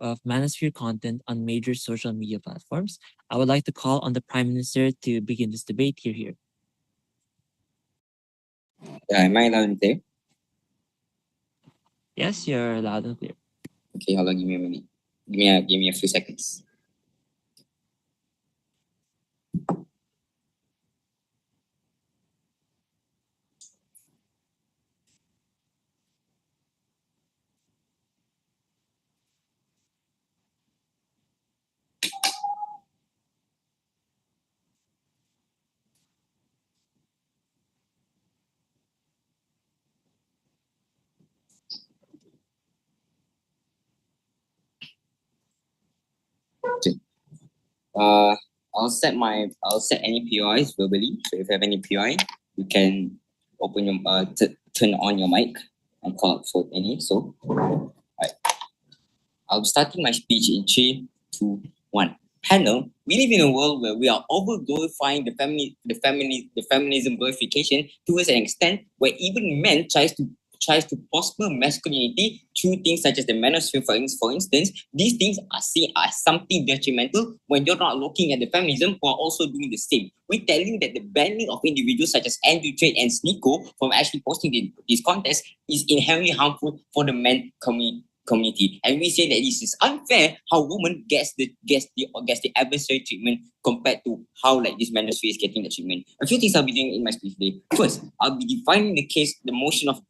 of Manosphere content on major social media platforms. I would like to call on the Prime Minister to begin this debate. Here. Am I loud and clear? Yes, you're loud and clear. Okay, hold on, give me a minute. Give me a few seconds. I'll set any PUIs verbally. So if you have any PUI, you can open your turn on your mic and call out for any. So, right. I'll be starting my speech in 3, 2, 1. Panel, we live in a world where we are over glorifying the feminism glorification to an extent where even men tries to prosper masculinity through things such as the manosphere, for instance. These things are seen as something detrimental when you're not looking at the feminism who are also doing the same. We're telling that the banning of individuals such as Andrew Tate and Sneako from actually posting this contest is inherently harmful for the men community, and we say that this is unfair how women gets the adversary treatment compared to how like this manosphere is getting the treatment. A few things I'll be doing in my speech today. First, I'll be defining the motion of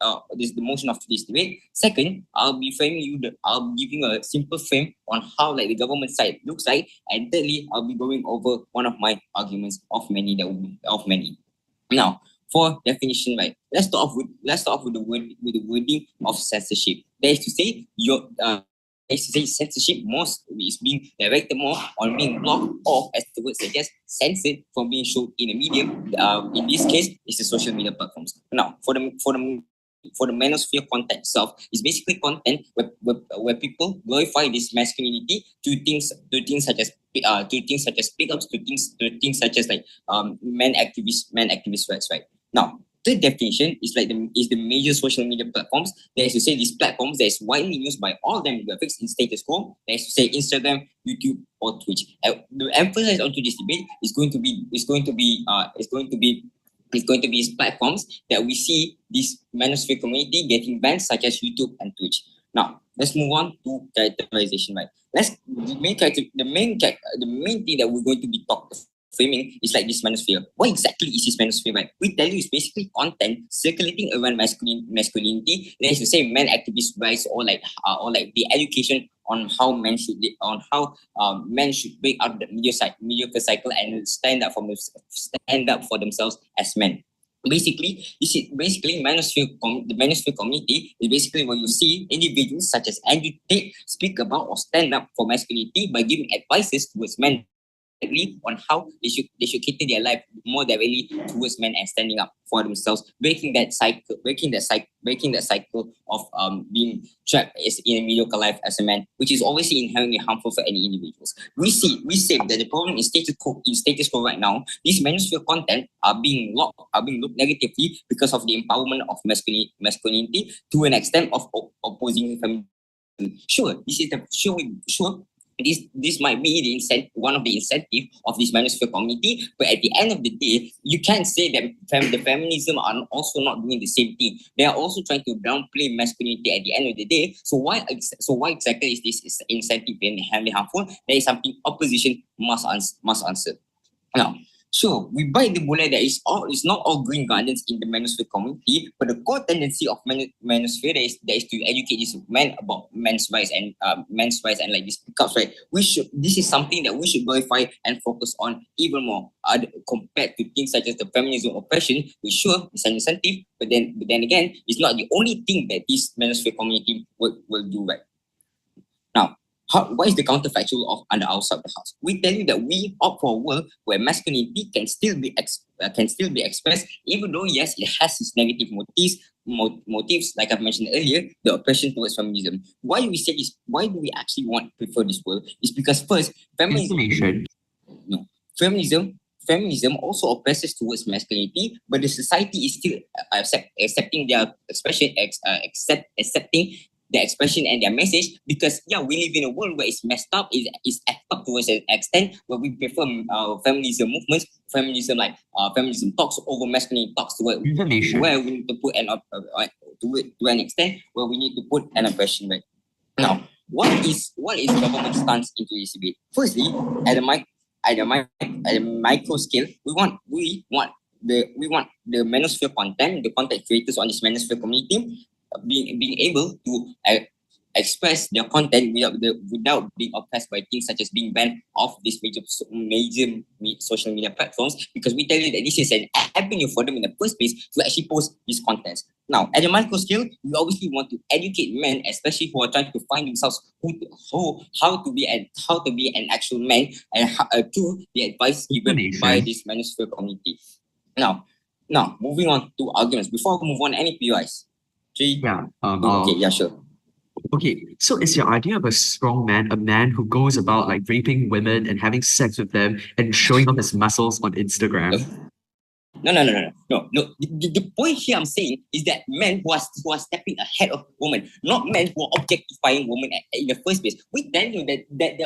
today's debate. Second, I'll be giving a simple frame on how like the government side looks like, and thirdly, I'll be going over one of my arguments of many. Now, for definition, right? Let's start off with the wording of censorship. That is to say, censorship is being directed more on being blocked or, as the word suggests, censored from being shown in a medium. In this case, it's the social media platforms. Now, for the manosphere content itself, is basically content where people glorify this masculinity to things such as pickups, to things such as like men activist rights, right? Now, the definition is the major social media platforms. That is to say, these platforms that is widely used by all demographics in status quo. That is to say, Instagram, YouTube, or Twitch. The emphasis onto this debate is going to be these platforms that we see this manosphere community getting banned, such as YouTube and Twitch. Now, let's move on to characterization, right? The main thing that we're going to be framing is like this manosphere. What exactly is this manosphere, right? We tell you it's basically content circulating around masculinity. That is to say, men activist rights, or like the education on how men should break out the mediocre cycle and stand up for themselves as men. Basically, the manosphere community is basically where you see individuals such as Andrew Tate speak about or stand up for masculinity by giving advices towards men on how they should cater their life more directly towards men and standing up for themselves, breaking that cycle of being trapped in a mediocre life as a man, which is obviously inherently harmful for any individuals. We say that the problem in status quo right now, these manosphere content are being looked negatively because of the empowerment of masculinity to an extent of opposing feminism. This might be one of the incentive of this manosphere community, but at the end of the day, you can't say that the feminism are also not doing the same thing. They are also trying to downplay masculinity at the end of the day. So why exactly is this incentive inherently harmful? That is something opposition must answer. Now, sure, we bite the bullet that it's not all green gardens in the manosphere community, but the core tendency of manosphere that is to educate these men about men's rights and like this pickups, right? This is something that we should glorify and focus on even more compared to things such as the feminism oppression, which sure is an incentive, but then again, it's not the only thing that this manosphere community will do, right? Now, what is the counterfactual of on the outside of the house? We tell you that we opt for a world where masculinity can still be expressed, even though yes, it has its negative motives, like I've mentioned earlier, the oppression towards feminism. Why do we actually prefer this world? It's because first, feminism also oppresses towards masculinity, but the society is still accepting their expression, accepting their expression and their message, because we live in a world where it's messed up, it's effed up towards an extent where we prefer feminism movements, feminism talks over masculinity talks, where we need to put to an extent where we need to put an oppression back. Now, what is government stance into this debate? Firstly, at a micro scale, we want the Manosphere content, the content creators on this Manosphere community, being able to express their content without being oppressed by things such as being banned off these major social media platforms, because we tell you that this is an avenue for them in the first place to actually post these contents. Now, at a micro scale, we obviously want to educate men, especially who are trying to find themselves how to be an actual man, and to the advice given by this Manosphere community. Now, moving on to arguments. Before we move on, any PUIs? Sure. Okay, so is your idea of a strong man a man who goes about like raping women and having sex with them and showing off his muscles on Instagram? No. The point here I'm saying is that men who are stepping ahead of women, not men who are objectifying women in the first place. We tell you that the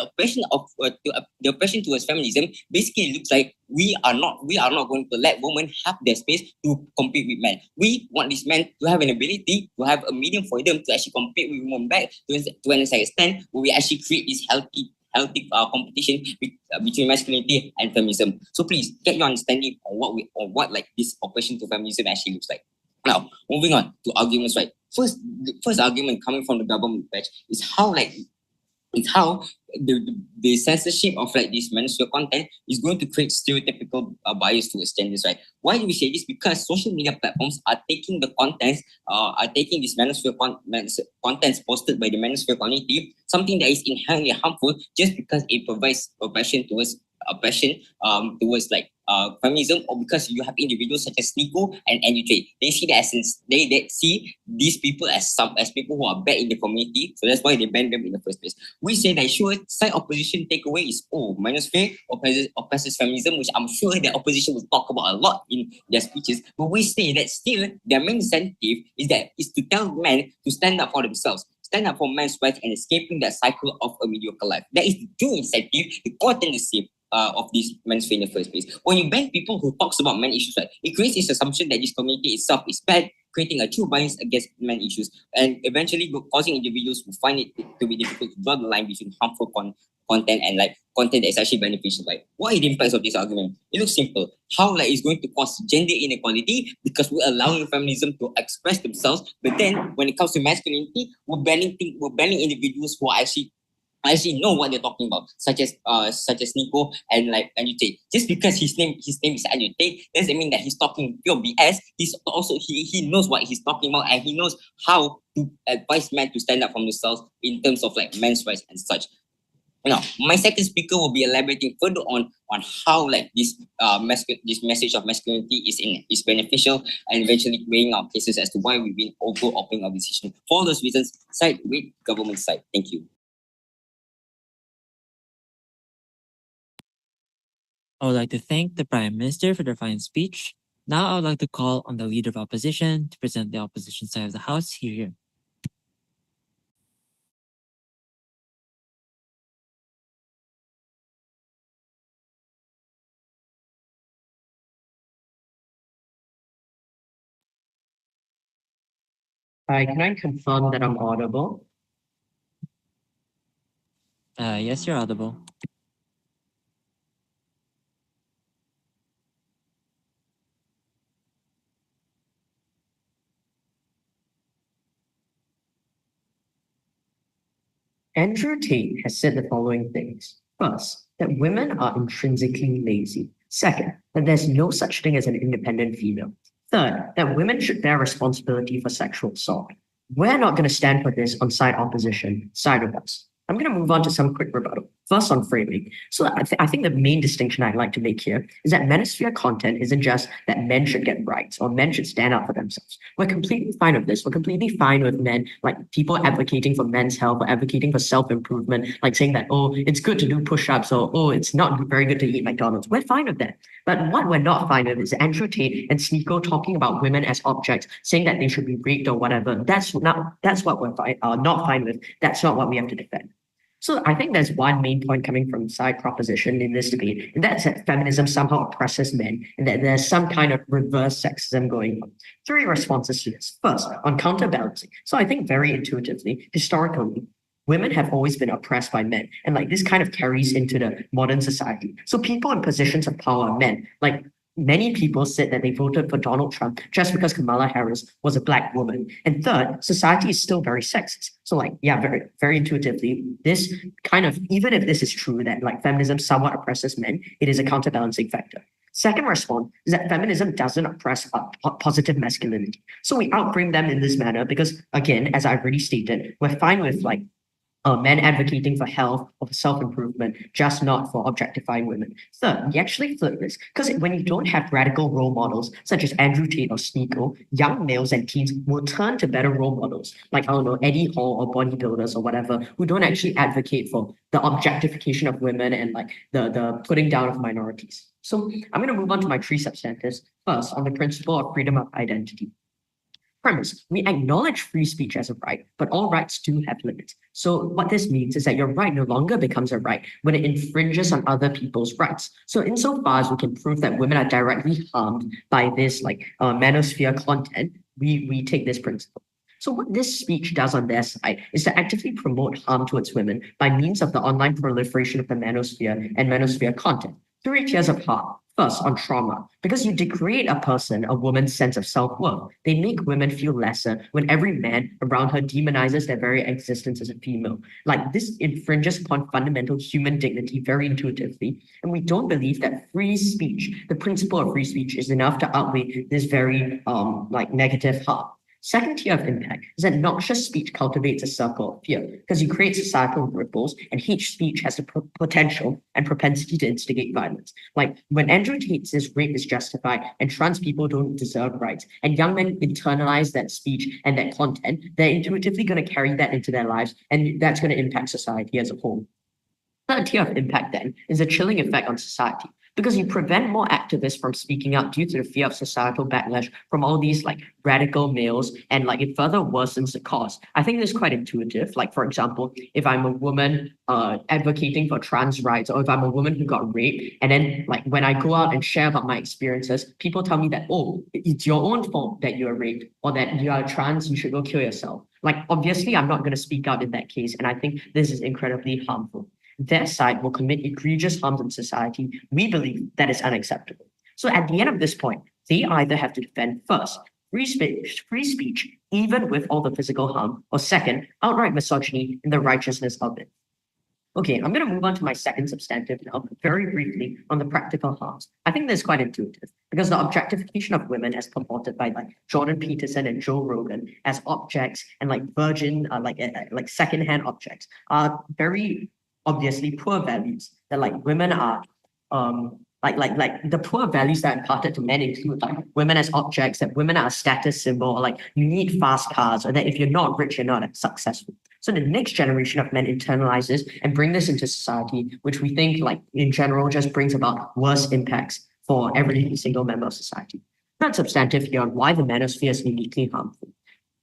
oppression towards feminism basically looks like we are not going to let women have their space to compete with men. We want these men to have an ability, to have a medium for them to actually compete with women back to an extent where we actually create this healthy competition between masculinity and feminism. So please get your understanding on what like this oppression to feminism actually looks like. Now, moving on to arguments, right? The first argument coming from the government batch is how the censorship of like this Manosphere content is going to create stereotypical bias towards genders, right? Why do we say this? Because social media platforms are taking the contents, these Manosphere contents posted by the Manosphere community, something that is inherently harmful just because it provides oppression towards feminism, or because you have individuals such as Sneako and Andrew Tate. They see the essence. They see these people as people who are bad in the community, so that's why they ban them in the first place. We say that sure, side opposition takeaway is Manosphere oppresses feminism, which I'm sure the opposition will talk about a lot in their speeches. But we say that still their main incentive is to tell men to stand up for themselves, stand up for men's rights and escaping that cycle of a mediocre life. That is the true incentive, the core tendency of this Manosphere in the first place. When you ban people who talks about men issues, right, it creates this assumption that this community itself is bad, creating a true bias against men issues, and eventually causing individuals who find it to be difficult to draw the line between harmful content and like content that is actually beneficial. Like, what are the impacts of this argument? It looks simple. How like it's going to cause gender inequality because we're allowing feminism to express themselves, but then when it comes to masculinity, we're banning individuals who are actually know what they're talking about, such as Sneako and like Andrew Tate. Just because his name is Andrew Tate doesn't mean that he's talking pure BS. He's also he knows what he's talking about, and he knows how to advise men to stand up for themselves in terms of like men's rights and such. Now, my second speaker will be elaborating further on how like this message of masculinity is beneficial, and eventually weighing out cases as to why we've been over-opening our decision. For all those reasons, side with government side. Thank you. I would like to thank the Prime Minister for their fine speech. Now I would like to call on the Leader of Opposition to present the opposition side of the House here. Hi, can I confirm that I'm audible? Yes, you're audible. Andrew Tate has said the following things. First, that women are intrinsically lazy. Second, that there's no such thing as an independent female. Third, that women should bear responsibility for sexual assault. We're not going to stand for this on side opposition, side of us. I'm going to move on to some quick rebuttal. First, on framing. So I think the main distinction I'd like to make here is that Manosphere content isn't just that men should get rights or men should stand up for themselves. We're completely fine with this. We're completely fine with men, like people advocating for men's health or advocating for self-improvement, like saying that, oh, it's good to do push-ups or, oh, it's not very good to eat McDonald's. We're fine with that. But what we're not fine with is Andrew Tate and Sneako talking about women as objects, saying that they should be raped or whatever. That's what we're not fine with. That's not what we have to defend. So I think there's one main point coming from side proposition in this debate, and that's that feminism somehow oppresses men, and that there's some kind of reverse sexism going on. 3 responses to this. First, on counterbalancing. So I think very intuitively, historically, women have always been oppressed by men, and like this kind of carries into the modern society. So people in positions of power are men. Like many people said that they voted for Donald Trump just because Kamala Harris was a Black woman. And third, society is still very sexist. So like, yeah, very, very intuitively, this kind of, even if this is true that like feminism somewhat oppresses men, it is a counterbalancing factor. Second response is that feminism doesn't oppress positive masculinity. So we outframe them in this manner because, again, as I've already stated, we're fine with like men advocating for health or for self-improvement, just not for objectifying women. Third, we actually flip this because when you don't have radical role models such as Andrew Tate or Sneako, young males and teens will turn to better role models like, I don't know, Eddie Hall or bodybuilders or whatever, who don't actually advocate for the objectification of women and like the putting down of minorities. So I'm going to move on to my 3 substantives. First, on the principle of freedom of identity. Premise, we acknowledge free speech as a right, but all rights do have limits. So what this means is that your right no longer becomes a right when it infringes on other people's rights. So insofar as we can prove that women are directly harmed by this like manosphere content, we take this principle. So what this speech does on their side is to actively promote harm towards women by means of the online proliferation of the manosphere and manosphere content. 3 tiers of harm. First, on trauma, because you degrade a woman's sense of self-worth. They make women feel lesser when every man around her demonizes their very existence as a female. Like this infringes upon fundamental human dignity very intuitively. And we don't believe that free speech, the principle of free speech, is enough to outweigh this very like negative harm. Second tier of impact is that noxious speech cultivates a circle of fear because you create societal ripples, and hate speech has the potential and propensity to instigate violence. Like when Andrew Tate says rape is justified and trans people don't deserve rights, and young men internalize that speech and that content, they're intuitively going to carry that into their lives, and that's going to impact society as a whole. Third tier of impact then is a chilling effect on society, because you prevent more activists from speaking up due to the fear of societal backlash from all these like radical males, and like it further worsens the cause. I think this is quite intuitive. Like for example, if I'm a woman advocating for trans rights, or if I'm a woman who got raped, and then like when I go out and share about my experiences, people tell me that, oh, it's your own fault that you are raped, or that you are trans, you should go kill yourself. Like obviously I'm not going to speak out in that case, and I think this is incredibly harmful. Their side will commit egregious harms in society. We believe that is unacceptable. So at the end of this point, they either have to defend first, free speech, even with all the physical harm, or second, outright misogyny in the righteousness of it. Okay, I'm going to move on to my second substantive now, very briefly on the practical harms. I think this is quite intuitive because the objectification of women as purported by like Jordan Peterson and Joe Rogan as objects and like virgin, like secondhand objects are very obviously poor values that like women are like the poor values that are imparted to men include like women as objects, that women are a status symbol, or like you need fast cars, or that if you're not rich, you're not successful. So the next generation of men internalizes and bring this into society, which we think like in general just brings about worse impacts for every single member of society. Not substantive here on why the manosphere is uniquely harmful.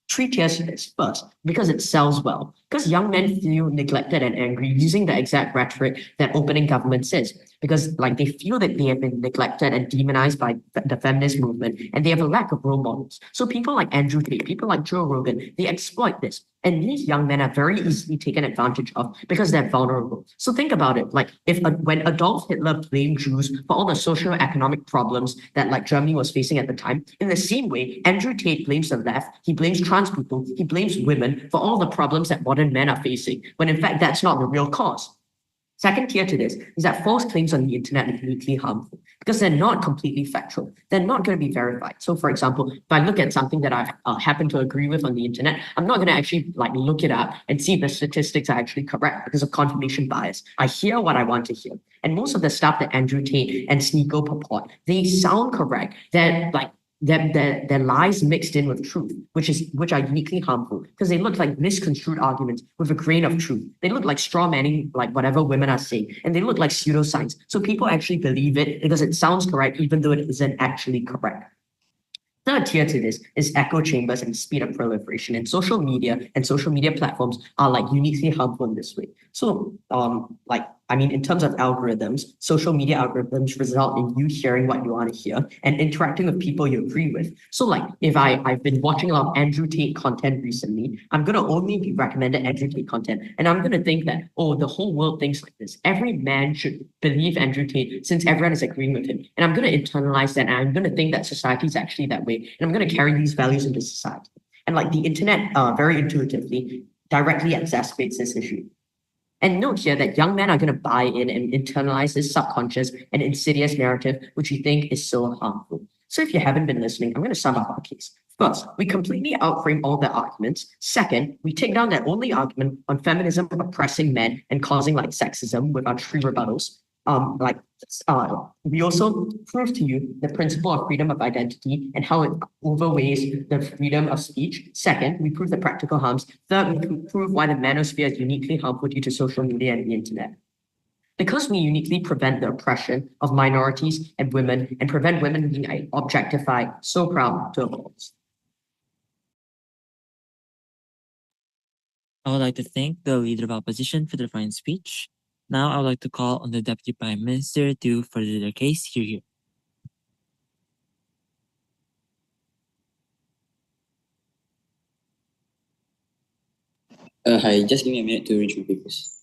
3 tiers is first, because it sells well. Because young men feel neglected and angry using the exact rhetoric that opening government says. Because like they feel that they have been neglected and demonized by the feminist movement, and they have a lack of role models. So people like Andrew Tate, people like Joe Rogan, they exploit this. And these young men are very easily taken advantage of because they're vulnerable. So think about it, like when Adolf Hitler blamed Jews for all the socio-economic problems that like Germany was facing at the time, in the same way, Andrew Tate blames the left, he blames trans people, he blames women for all the problems that modern men are facing, when in fact that's not the real cause. Second tier to this is that false claims on the internet are uniquely harmful. because they're not completely factual. They're not going to be verified. So for example, if I look at something that I happen to agree with on the internet, I'm not going to actually like look it up and see if the statistics are actually correct because of confirmation bias. I hear what I want to hear. And most of the stuff that Andrew Tate and Sneako purport, they sound correct. They're like their lies mixed in with truth, which are uniquely harmful because they look like misconstrued arguments with a grain of truth. They look like straw manning, like whatever women are saying, and they look like pseudoscience. So people actually believe it because it sounds correct, even though it isn't actually correct. Third tier to this is echo chambers and speed of proliferation. And social media platforms are like uniquely harmful in this way. So in terms of algorithms, social media algorithms result in you hearing what you want to hear and interacting with people you agree with. So like if I've been watching a lot of Andrew Tate content recently, I'm going to only be recommended Andrew Tate content. And I'm going to think that, oh, the whole world thinks like this. Every man should believe Andrew Tate since everyone is agreeing with him. And I'm going to internalize that. And I'm going to think that society is actually that way. And I'm going to carry these values into society. And like the internet very intuitively directly exacerbates this issue. And note here that young men are going to buy in and internalize this subconscious and insidious narrative, which we think is so harmful. So if you haven't been listening, I'm going to sum up our case. First, we completely outframe all their arguments. Second, we take down their only argument on feminism oppressing men and causing like sexism with our 3 rebuttals. We also prove to you the principle of freedom of identity and how it overweighs the freedom of speech. Second, we prove the practical harms. Third, we prove why the manosphere is uniquely harmful due to social media and the internet. Because we uniquely prevent the oppression of minorities and women and prevent women being objectified, so proud to oppose. I would like to thank the Leader of Opposition for their fine speech. Now I would like to call on the Deputy Prime Minister to further their case. Here. Hi, just give me a minute to read through papers.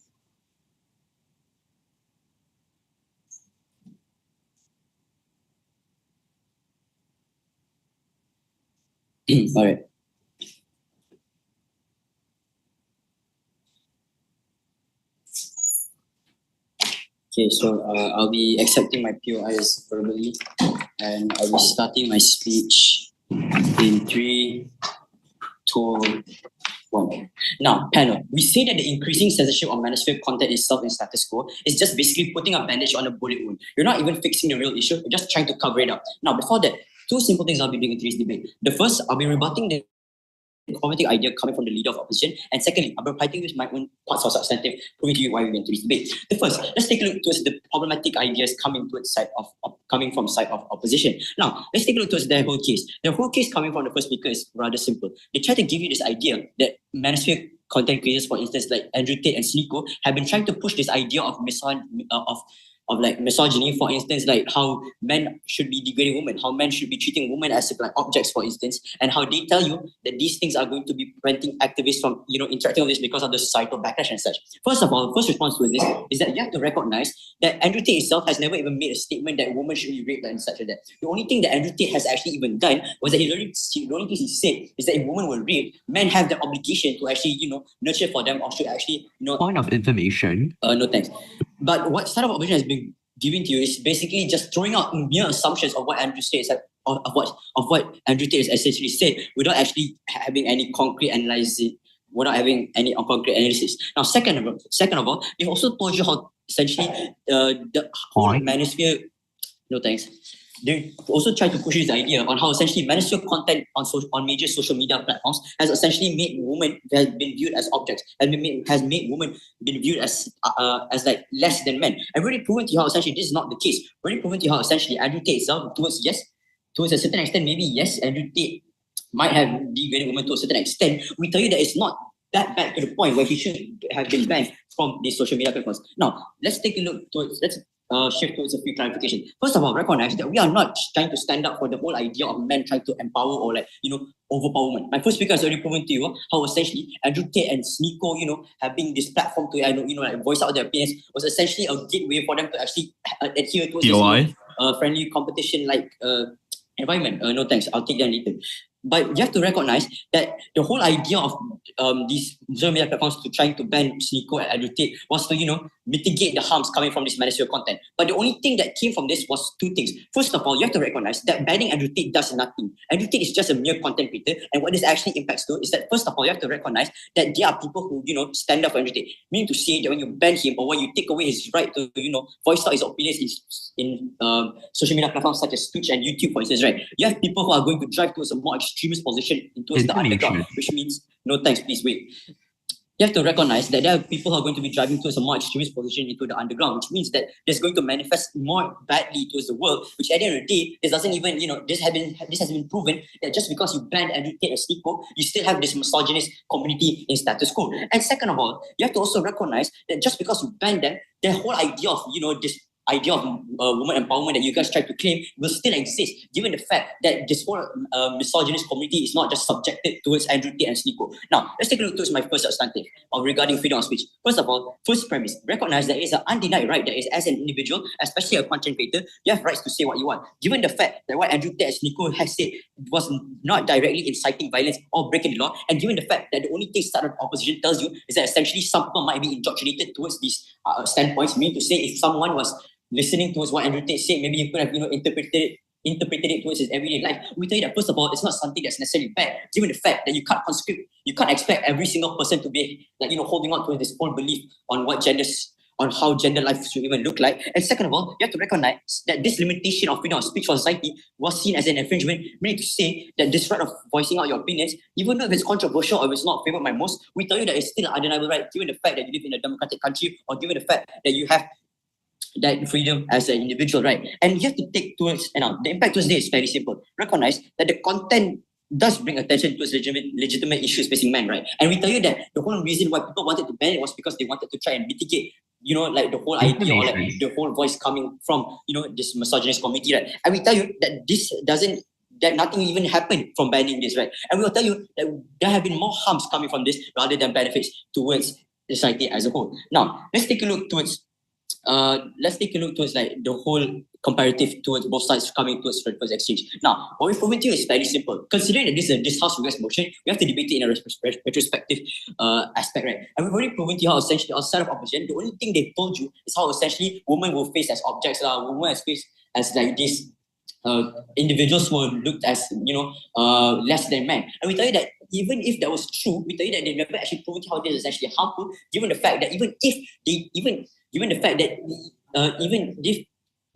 All right. Okay, so I'll be accepting my PUAs verbally, and I'll be starting my speech in 3, 2, 1. Now, panel, we say that the increasing censorship of manosphere content itself in status quo is just basically putting a bandage on a bullet wound. You're not even fixing the real issue, you're just trying to cover it up. Now, before that, 2 simple things I'll be doing in today's debate. The first, I'll be rebutting the problematic idea coming from the Leader of Opposition, and secondly, I'll be fighting with my own parts of substantive, proving to you why we went to this debate. The first, let's take a look towards the problematic ideas coming from side of opposition. Now, let's take a look towards their whole case. Their whole case coming from the first speaker is rather simple. They try to give you this idea that manosphere content creators, for instance, like Andrew Tate and Sneako, have been trying to push this idea of misogyny, for instance, like how men should be degrading women, how men should be treating women as like objects, for instance, and how they tell you that these things are going to be preventing activists from, interacting with this because of the societal backlash and such. First of all, first response to this is that you have to recognize that Andrew Tate himself has never even made a statement that women should be raped and such like that. The only thing that Andrew Tate has actually even done was that the only thing he said is that if women were raped, men have the obligation to actually, nurture for them, or should actually, Point of information. No thanks. But what side of opposition has been given to you is basically just throwing out mere assumptions of what Andrew Tate said, of what Andrew Tate has essentially said, without actually having any concrete analysis. Now, second of all, they've also told you how essentially the whole manosphere. No thanks. They also try to push this idea on how essentially manosphere content on major social media platforms has essentially made women has been viewed as objects, has made women been viewed as like less than men. I've already proven to you how essentially this is not the case. I've already proven to you how essentially Andrew Tate itself, towards a certain extent, maybe yes, Andrew Tate might have degraded women to a certain extent. We tell you that it's not that bad to the point where he should have been banned from these social media platforms. Now, let's take a look towards, shift towards a few clarifications. First of all, recognize that we are not trying to stand up for the whole idea of men trying to empower or overpower women. My first speaker has already proven to you how essentially Andrew Tate and Sneako, having this platform to voice out their opinions was essentially a gateway for them to actually adhere towards this friendly competition environment. No thanks, I'll take that later. But you have to recognize that the whole idea of these social media platforms to trying to ban Sneako and Andrew Tate was to, mitigate the harms coming from this Manosphere content. But the only thing that came from this was two things. First of all, you have to recognize that banning Andrew Tate does nothing. Andrew Tate is just a mere content creator, and what this actually impacts to is that first of all, you have to recognize that there are people who, stand up for Andrew Tate. Meaning to say that when you ban him or when you take away his right to, voice out his opinions in social media platforms such as Twitch and YouTube, for instance, right? You have people who are going to drive towards a more extremist position towards the underground, which means, no thanks, please wait. You have to recognize that there are people who are going to be driving towards a more extremist position into the underground, which means that there's going to manifest more badly towards the world, which at the end of the day, this doesn't even, this has been proven that just because you ban Andrew Tate and Sneako, you still have this misogynist community in status quo. And second of all, you have to also recognize that just because you ban them, the whole idea of, this idea of women empowerment that you guys try to claim will still exist, given the fact that this whole misogynist community is not just subjected towards Andrew Tate and Sneako. Now, let's take a look towards my first substantive regarding freedom of speech. First of all, first premise, recognize that it is an undenied right that is, as an individual, especially a content creator, you have rights to say what you want. Given the fact that what Andrew Tate and Sneako has said was not directly inciting violence or breaking the law, and given the fact that the only thing started opposition tells you is that essentially some people might be indoctrinated towards these standpoints, meaning to say if someone was listening towards what Andrew Tate said, maybe you could have interpreted it towards his everyday life. We tell you that first of all, it's not something that's necessarily bad, given the fact that you can't expect every single person to be holding on to this whole belief on how gender life should even look like. And second of all, you have to recognize that this limitation of freedom of speech for society was seen as an infringement, meaning to say that this right of voicing out your opinions, even though if it's controversial or if it's not favored by most, we tell you that it's still an undeniable right, given the fact that you live in a democratic country, or given the fact that you have that freedom as an individual, right? And you have to take towards, the impact towards this is very simple. Recognize that the content does bring attention towards legitimate issues facing men, right? And we tell you that the whole reason why people wanted to ban it was because they wanted to try and mitigate, the whole idea or the whole voice coming from, this misogynist community, right? And we tell you that nothing even happened from banning this, right? And we will tell you that there have been more harms coming from this rather than benefits towards society as a whole. Now, let's take a look towards like the whole comparative towards both sides coming towards first exchange. Now, what we've proven to you is very simple. Considering that this House Regress motion, we have to debate it in a retrospective aspect, right? And we've already proven to you how essentially outside of opposition, the only thing they've told you is how essentially women will face as objects, women as faced as like these individuals who are looked as less than men. And we tell you that even if that was true, we tell you that they've never actually proven to you how this is actually harmful, given the fact that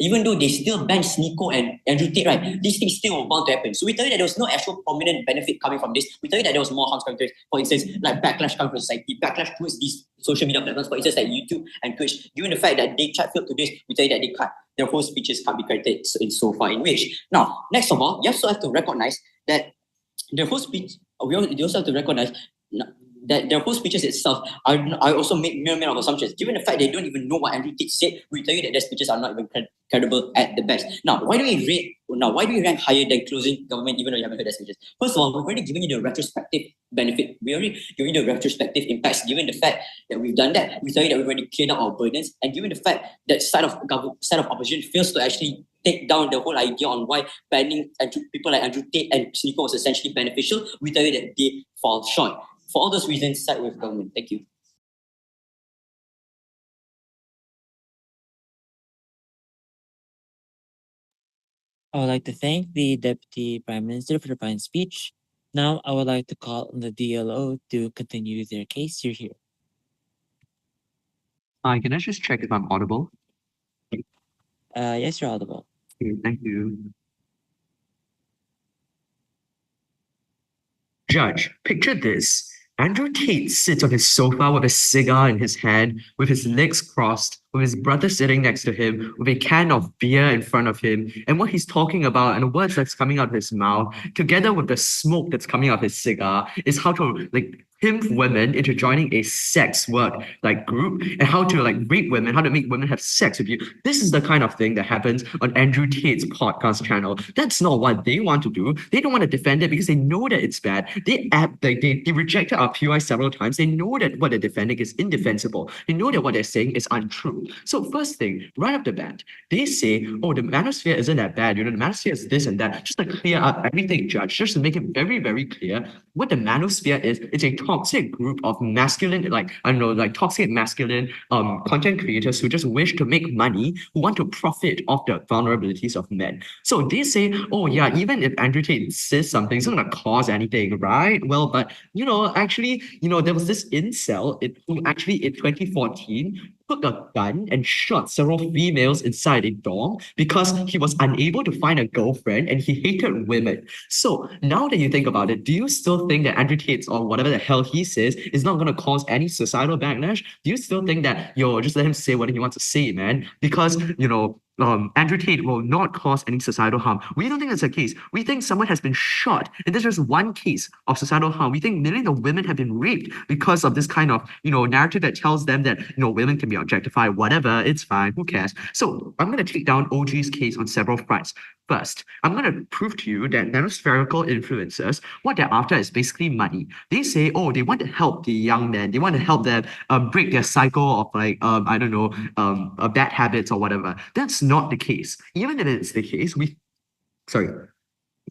even though they still ban Sneako and Andrew Tate, right, these things still were bound to happen. So we tell you that there was no actual prominent benefit coming from this. We tell you that there was more harms coming to it. For instance, like backlash coming from society, backlash towards these social media platforms, for instance, like YouTube and Twitch. Given the fact that they failed to this, we tell you that their whole speeches can't be credited in so far in which. Now, next of all, you also have to recognize that their whole speech, you also have to recognize that their whole speeches itself are also make mere men of assumptions. Given the fact they don't even know what Andrew Tate said, we tell you that their speeches are not even credible at the best. Now, why do we rank higher than closing government even though you haven't heard their speeches? First of all, we've already given you the retrospective benefit. We already given you the retrospective impacts. Given the fact that we've done that, we tell you that we've already cleared out our burdens. And given the fact that side of opposition fails to actually take down the whole idea on why banning people like Andrew Tate and Sneako was essentially beneficial, we tell you that they fall short. For all those reasons, side with government. Thank you. I would like to thank the Deputy Prime Minister for the fine speech. Now, I would like to call on the DLO to continue their case. You're here. Hi, can I just check if I'm audible? Yes, you're audible. Okay, thank you. Judge, picture this. Andrew Tate sits on his sofa with a cigar in his hand, with his legs crossed, with his brother sitting next to him, with a can of beer in front of him, and what he's talking about and the words that's coming out of his mouth, together with the smoke that's coming out of his cigar, is how to pimp women into joining a sex work group, and how to rape women, how to make women have sex with you. This is the kind of thing that happens on Andrew Tate's podcast channel. That's not what they want to do. They don't want to defend it because they know that it's bad. They rejected our PUI several times. They know that what they're defending is indefensible. They know that what they're saying is untrue. So first thing, right off the bat, they say, oh, the manosphere isn't that bad. The manosphere is this and that. Just to clear up everything, Judge, just to make it very, very clear, what the manosphere is, it's a toxic group of masculine, toxic masculine content creators who just wish to make money, who want to profit off the vulnerabilities of men. So they say, oh yeah, even if Andrew Tate says something, it's not gonna cause anything, right? Well, but actually, there was this incel who actually in 2014 took a gun and shot several females inside a dorm because he was unable to find a girlfriend and he hated women. So now that you think about it, do you still think that Andrew Tate or whatever the hell he says is not going to cause any societal backlash? Do you still think that, just let him say what he wants to say, man? Because, Andrew Tate will not cause any societal harm. We don't think that's the case. We think someone has been shot, and there's just one case of societal harm. We think millions of women have been raped because of this kind of, narrative that tells them that, women can be objectified, whatever, it's fine, who cares? So I'm going to take down OG's case on several fronts. First, I'm going to prove to you that nanospherical influencers, what they're after is basically money. They say, oh, they want to help the young men. They want to help them break their cycle of bad habits or whatever. That's not the case. Even if it's the case,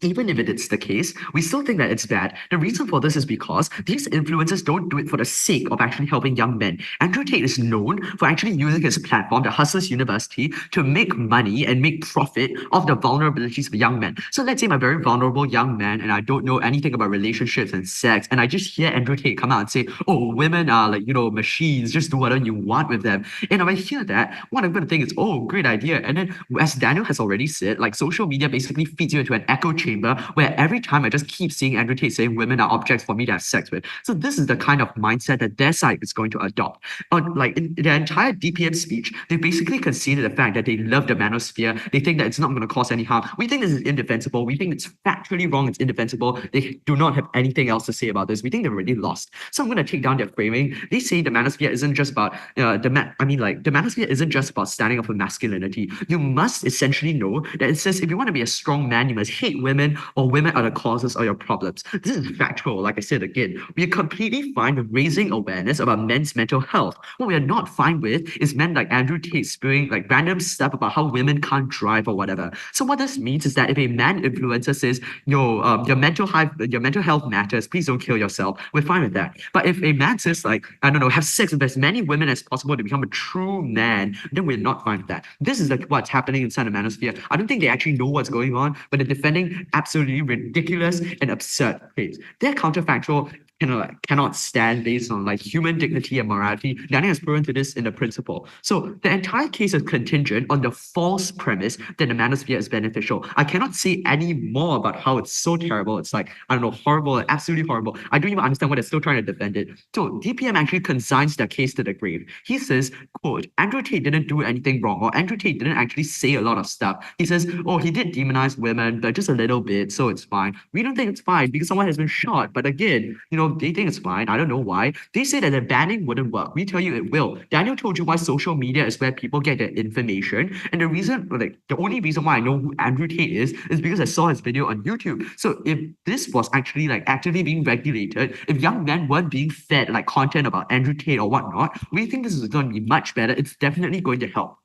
even if it's the case, we still think that it's bad. The reason for this is because these influencers don't do it for the sake of actually helping young men. Andrew Tate is known for actually using his platform, the Hustlers University, to make money and make profit of the vulnerabilities of young men. So let's say I'm a very vulnerable young man and I don't know anything about relationships and sex, and I just hear Andrew Tate come out and say, oh, women are machines, just do whatever you want with them. And if I hear that, what I'm going to think is, oh, great idea. And then as Daniel has already said, social media basically feeds you into an echo chamber where every time I just keep seeing Andrew Tate saying women are objects for me to have sex with. So this is the kind of mindset that their side is going to adopt. In their entire DPM speech, they basically conceded the fact that they love the manosphere. They think that it's not going to cause any harm. We think this is indefensible. We think it's factually wrong. It's indefensible. They do not have anything else to say about this. We think they're already lost. So I'm going to take down their framing. They say the manosphere isn't just about the manosphere isn't just about standing up for masculinity. You must essentially know that it says if you want to be a strong man, you must hate women, or women are the causes of your problems. This is factual, like I said again. We are completely fine with raising awareness about men's mental health. What we are not fine with is men like Andrew Tate spewing random stuff about how women can't drive or whatever. So what this means is that if a man influencer says, your mental health matters, please don't kill yourself, we're fine with that. But if a man says have sex with as many women as possible to become a true man, then we're not fine with that. This is what's happening inside the manosphere. I don't think they actually know what's going on, but they're defending absolutely ridiculous and absurd claims. They're counterfactual cannot stand based on human dignity and morality. Daniel has proven to this in the principle. So the entire case is contingent on the false premise that the manosphere is beneficial. I cannot say any more about how it's so terrible. It's horrible, absolutely horrible. I don't even understand why they're still trying to defend it. So DPM actually consigns their case to the grave. He says, quote, Andrew Tate didn't do anything wrong, or Andrew Tate didn't actually say a lot of stuff. He says, oh, he did demonize women, but just a little bit, so it's fine. We don't think it's fine because someone has been shot. But again, they think it's fine. I don't know why. They say that the banning wouldn't work. We tell you it will. Daniel told you why social media is where people get their information. And the reason, the only reason why I know who Andrew Tate is because I saw his video on YouTube. So if this was actually actively being regulated, if young men weren't being fed content about Andrew Tate or whatnot, we think this is going to be much better. It's definitely going to help.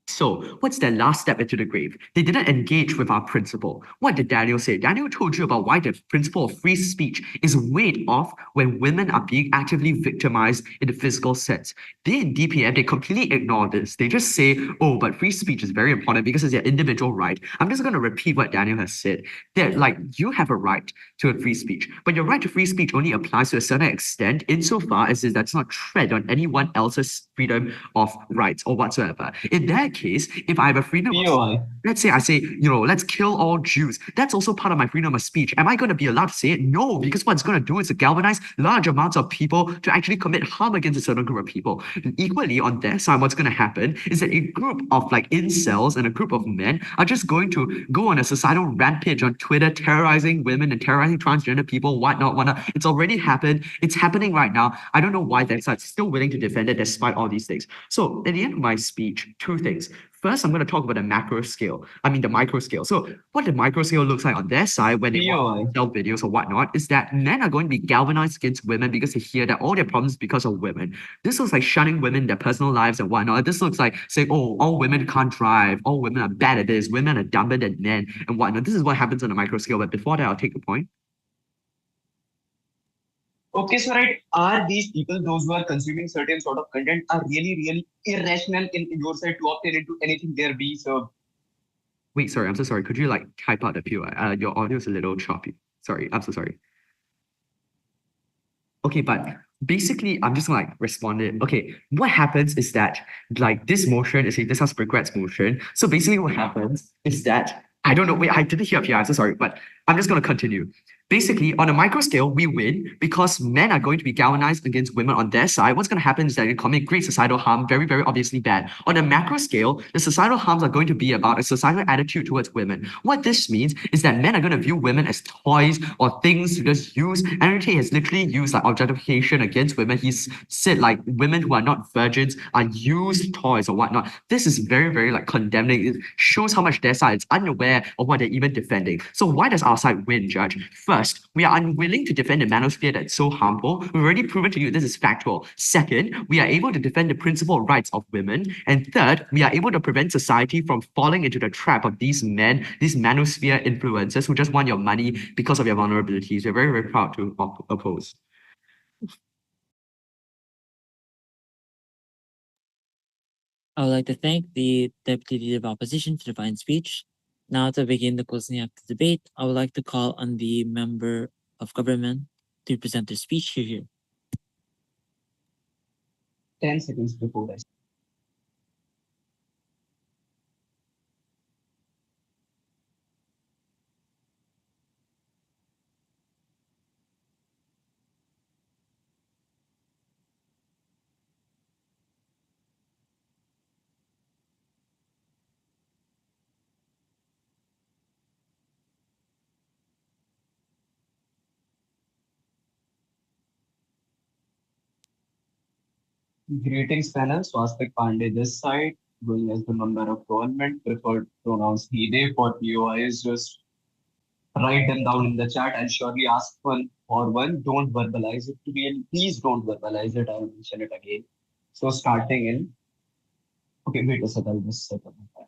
So what's their last step into the grave? They didn't engage with our principle. What did Daniel say? Daniel told you about why the principle of free speech is weighed off when women are being actively victimized in the physical sense. They in DPM, they completely ignore this. They just say, oh, but free speech is very important because it's their individual right. I'm just going to repeat what Daniel has said. That you have a right to a free speech, but your right to free speech only applies to a certain extent insofar as it does not tread on anyone else's freedom of rights or whatsoever. In that case, if I have a freedom of, let's say I say, let's kill all Jews, that's also part of my freedom of speech. Am I going to be allowed to say it? No, because what it's going to do is to galvanize large amounts of people to actually commit harm against a certain group of people. And equally, on their side, what's going to happen is that a group of incels and a group of men are just going to go on a societal rampage on Twitter, terrorizing women and terrorizing transgender people, whatnot. It's already happened. It's happening right now. I don't know why their side's still willing to defend it despite all these things. So at the end of my speech, two things. this. First, I'm going to talk about the macro scale. The micro scale. So what the micro scale looks like on their side when they watch self videos or whatnot is that men are going to be galvanized against women because they hear that all their problems because of women. This looks like shunning women in their personal lives and whatnot. This looks like saying, oh, all women can't drive, all women are bad at this, women are dumber than men and whatnot. This is what happens on a micro scale. But before that, I'll take the point. Okay, so right, are these people, those who are consuming certain sort of content, are really, really irrational in your side to opt in into anything they're being served? Wait, sorry, I'm so sorry. Could you like type out the PUI? Your audio is a little choppy. Sorry, I'm so sorry. Okay, but basically, I'm just gonna like respond it. Okay, what happens is that like this motion is this has regrets motion. So basically, what happens is that I don't know. Wait, I didn't hear PUI. I'm so sorry, but I'm just gonna continue. Basically, on a micro scale, we win because men are going to be galvanized against women on their side. What's going to happen is that they commit great societal harm, very, very obviously bad. On a macro scale, the societal harms are going to be about a societal attitude towards women. What this means is that men are going to view women as toys or things to just use. Andrew Tate has literally used like objectification against women. He's said like women who are not virgins are used toys or whatnot. This is very, very like condemning. It shows how much their side is unaware of what they're even defending. So why does our side win, Judge? First, we are unwilling to defend the manosphere that's so harmful. We've already proven to you this is factual. Second, we are able to defend the principal rights of women. And third, we are able to prevent society from falling into the trap of these men, these manosphere influencers who just want your money because of your vulnerabilities. We're very, very proud to oppose. I would like to thank the Deputy Leader of Opposition for the fine speech. Now, to begin the closing of the debate, I would like to call on the Member of Government to present their speech here. 10 seconds before this. Greetings panel, Swastik Pandey this side, going as the member of government, preferred pronouns he, they for PUAs, just write them down in the chat. I'll surely ask one for one. Don't verbalize it to me. Please don't verbalize it. I'll mention it again. So starting in, okay, wait a second, I'll just set up that.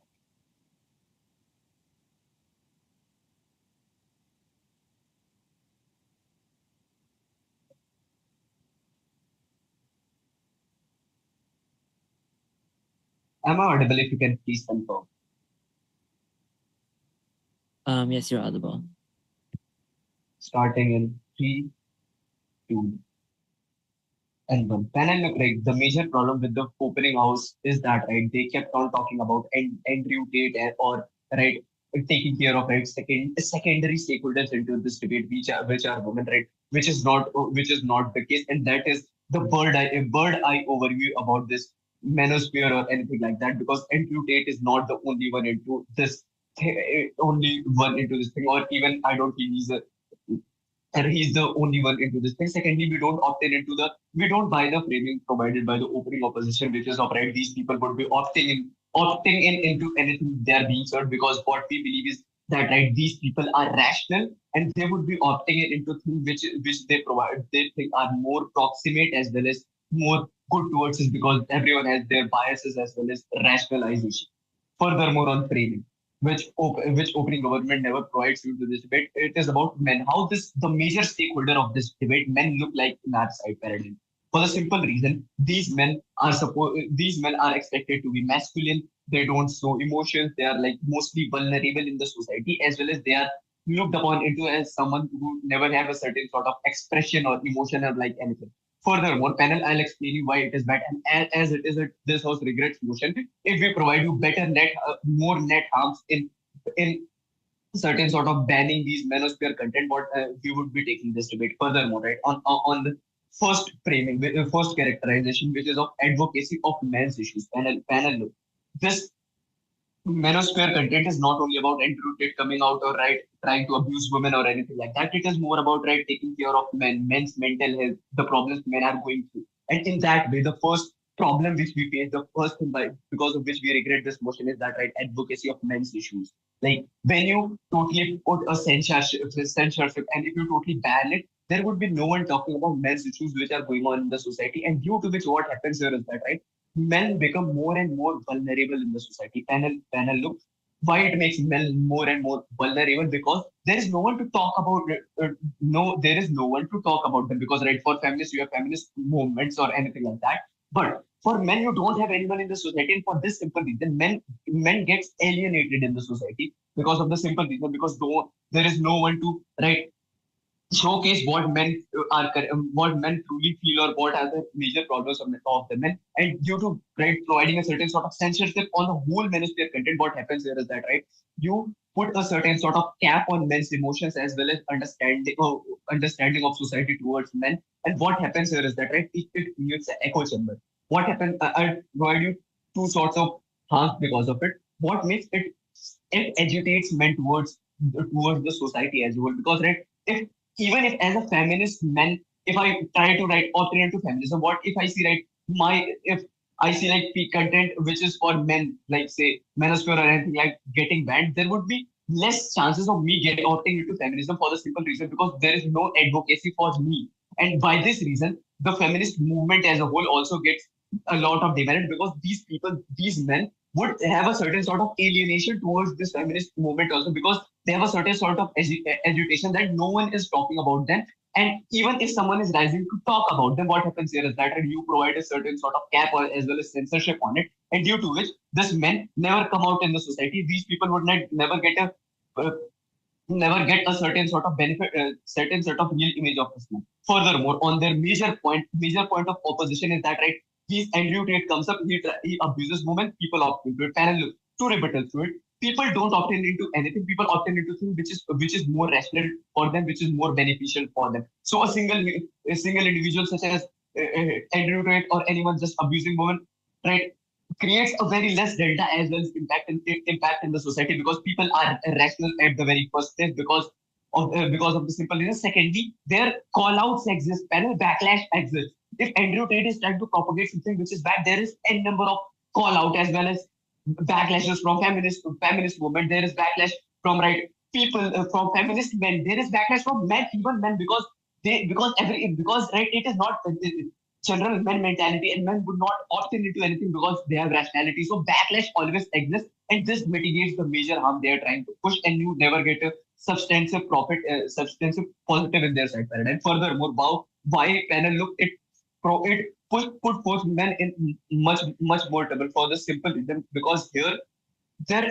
Am I audible? If you can please confirm. Yes, you're audible. Starting in 3, 2, and 1. Panel, right, the major problem with the opening house is that, right, they kept on talking about Andrew Tate or, right, taking care of, right, secondary stakeholders into this debate, which are women, right, which is not the case, and that is the bird eye overview about this manosphere or anything like that, because Andrew Tate is not the only one into this thing, or even I don't think he's the only one into this thing. Secondly, we don't buy the framing provided by the opening opposition, which is of right, these people would be opting in into anything they are being served, because what we believe is that right, these people are rational and they would be opting in into things which they think are more proximate as well as more good towards us, because everyone has their biases as well as rationalization. Furthermore, on framing, which opening government never provides you to this debate. It is about men. How the major stakeholder of this debate, men look like in our side paradigm. For the simple reason, these men are expected to be masculine. They don't show emotions. They are like mostly vulnerable in the society, as well as they are looked upon into as someone who never have a certain sort of expression or emotion or like anything. Furthermore, panel, I'll explain you why it is bad. And as it is, this house regrets motion. If we provide you more net harms in certain sort of banning these manosphere content, what we would be taking this debate furthermore, right? On the first framing, the first characterization, which is of advocacy of men's issues. Panel, look, this manosphere content is not only about Andrew Tate coming out or right trying to abuse women or anything like that. It is more about taking care of men's mental health, the problems men are going through. And in that way, the first problem which we face, the first thing because of which we regret this motion is that right advocacy of men's issues. Like when you totally put a censorship, and if you totally ban it, there would be no one talking about men's issues which are going on in the society, and due to which what happens here is that right men become more and more vulnerable in the society. Panel look why it makes men more and more vulnerable, because there is no one to talk about it. There is no one to talk about them, because right for feminists you have feminist movements or anything like that, but for men you don't have anyone in the society, and for this simple reason men gets alienated in the society because of the simple reason, because there is no one to right showcase what what men truly feel, or what are the major problems of the men. And due to right providing a certain sort of censorship on the whole manosphere content, what happens here is that right you put a certain sort of cap on men's emotions as well as understanding of society towards men. And what happens here is that right it creates an echo chamber. What happens? I'll provide you two sorts of harms because of it. What makes it agitates men towards the society as well, because right if even if as a feminist man, if I try to write alternate to feminism, what if I see if I see like content which is for men, like say Manosphere or anything like getting banned, there would be less chances of me getting opting into feminism for the simple reason because there is no advocacy for me. And by this reason, the feminist movement as a whole also gets a lot of demerit, because these men would have a certain sort of alienation towards this feminist movement also, because they have a certain sort of education that no one is talking about them. And even if someone is rising to talk about them, what happens here is that you provide a certain sort of cap or as well as censorship on it, and due to which this men never come out in the society. These people would never get a certain sort of benefit, certain sort of real image of this man. Furthermore, on their major point of opposition is that right, Andrew Tate comes up, he abuses women, people opt into it. Panel look, two rebuttals to it. People don't opt in into anything. People opt in into things which is more rational for them, which is more beneficial for them. So a single individual such as Andrew Tate or anyone just abusing women, right, creates a very less delta as well as impact in the society, because people are rational at the very first place because of the simple reason. Secondly, their call outs exist, panel backlash exists. If Andrew Tate is trying to propagate something which is bad, there is a number of call out as well as backlashes from feminist movement. There is backlash from right people from feminist men. There is backlash from men, even men, because right it is not general men mentality, and men would not opt in into anything because they have rationality. So backlash always exists, and this mitigates the major harm they are trying to push, and you never get a substantive profit, substantive positive in their side paradigm. Furthermore, why panel look it put forth men in much more trouble for the simple reason, because here there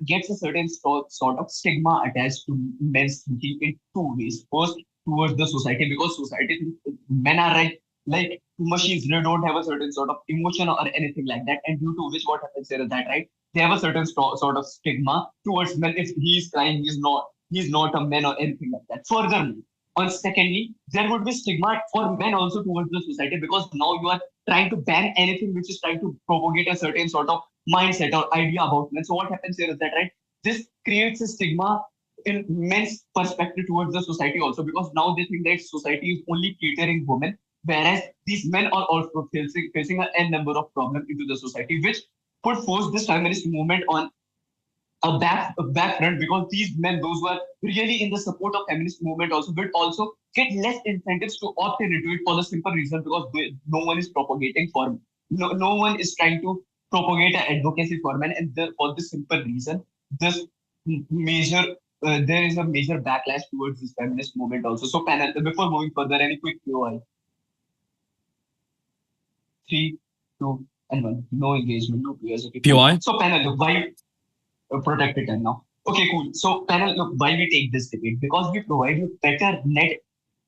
gets a certain sort of stigma attached to men's thinking in two ways. First, towards the society, because society thinks men are like machines. They don't have a certain sort of emotion or anything like that, and due to which what happens here is that right they have a certain sort of stigma towards men. If he's crying, he's not a man or anything like that. Furthermore, on secondly, there would be stigma for men also towards the society, because now you are trying to ban anything which is trying to propagate a certain sort of mindset or idea about men. So what happens here is that right, this creates a stigma in men's perspective towards the society also, because now they think that society is only catering women, whereas these men are also facing a n number of problems into the society, which could force this feminist movement on a back front, because these men, those who are really in the support of feminist movement also, will also get less incentives to opt in into it for the simple reason, because no one is propagating for no one is trying to propagate an advocacy for men, and for this simple reason, this major there is a major backlash towards this feminist movement also. So panel, before moving further, any quick POI? 3, 2, and 1. No engagement, no POIs. Okay, POI? So panel, look, why protected time now? Okay, cool. So panel, look, why we take this debate? Because we provide you better net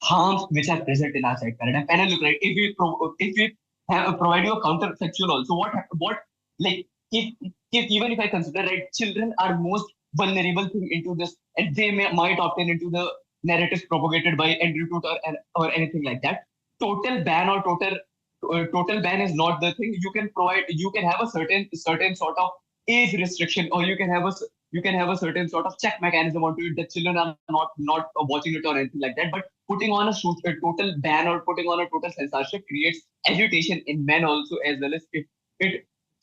harms which are present in our side paradigm. Panel, look, right? If we provide you a counterfactual also, what like if even if I consider right, children are most vulnerable thing into this, and they might opt in into the narratives propagated by Andrew Tate or anything like that. Total ban or total ban is not the thing. You can have a certain sort of age restriction, or you can have you can have a certain sort of check mechanism onto it. The children are not watching it or anything like that. But putting on a total ban or putting on a total censorship creates agitation in men also, as well as it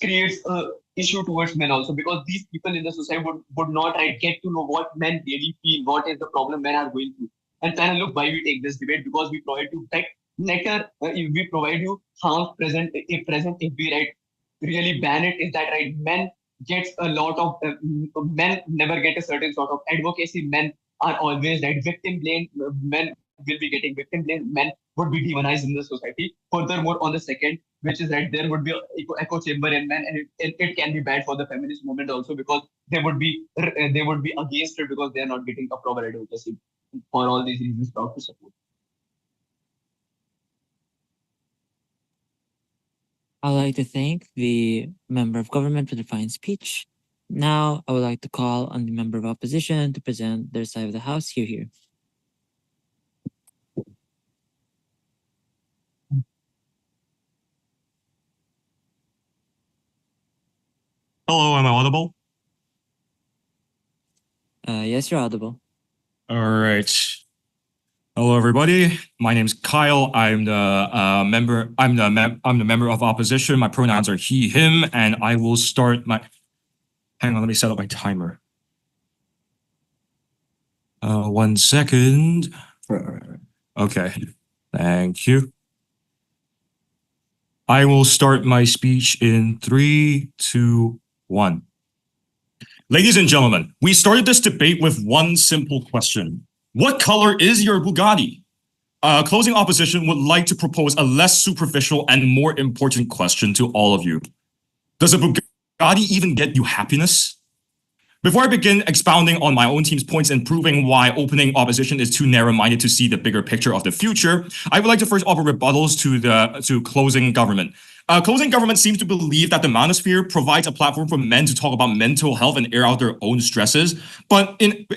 creates a issue towards men also, because these people in the society would not get to know what men really feel, what is the problem men are going through. And then look, why we take this debate, because we provide you if we provide you harms present, if we really ban it, is that right? Men gets a lot of men never get a certain sort of advocacy. Men are always victim blamed. Men will be getting victim blamed. Men would be demonized in the society. Furthermore, on the second, which is there would be echo chamber in men, and it can be bad for the feminist movement also, because they would be against it because they are not getting a proper advocacy. For all these reasons, proud to support. I'd like to thank the member of government for the fine speech. Now, I would like to call on the member of opposition to present their side of the house. Here. Hello, am I audible? Yes, you're audible. All right. Hello, everybody. My name's Kyle. I'm the member. I'm the member of opposition. My pronouns are he, him, and I will start my. Hang on, let me set up my timer. 1 second. Okay, thank you. I will start my speech in 3, 2, 1. Ladies and gentlemen, we started this debate with one simple question. What color is your Bugatti? Closing opposition would like to propose a less superficial and more important question to all of you. Does a Bugatti even get you happiness? Before I begin expounding on my own team's points and proving why opening opposition is too narrow-minded to see the bigger picture of the future, I would like to first offer rebuttals to closing government. Closing government seems to believe that the Manosphere provides a platform for men to talk about mental health and air out their own stresses, but in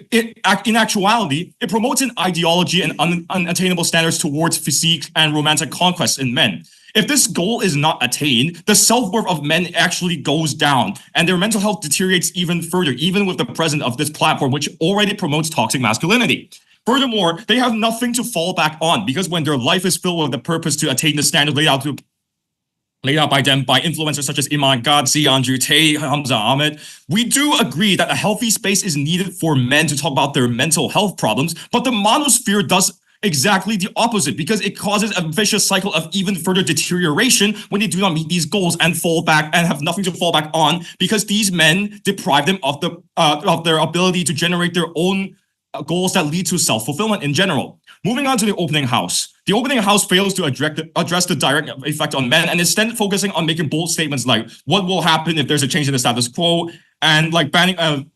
actuality, it promotes an ideology and unattainable standards towards physique and romantic conquests in men. If this goal is not attained, the self-worth of men actually goes down and their mental health deteriorates even further, even with the presence of this platform, which already promotes toxic masculinity. Furthermore, they have nothing to fall back on, because when their life is filled with the purpose to attain the standard laid out by them by influencers such as Iman Gadzhi, Andrew Tate, Hamza Ahmed, we do agree that a healthy space is needed for men to talk about their mental health problems, but the Manosphere does exactly the opposite, because it causes a vicious cycle of even further deterioration when they do not meet these goals and fall back and have nothing to fall back on, because these men deprive them of their ability to generate their own goals that lead to self-fulfillment in general. Moving on to the opening house. The opening house fails to address the direct effect on men and instead focusing on making bold statements like what will happen if there's a change in the status quo, and like banning of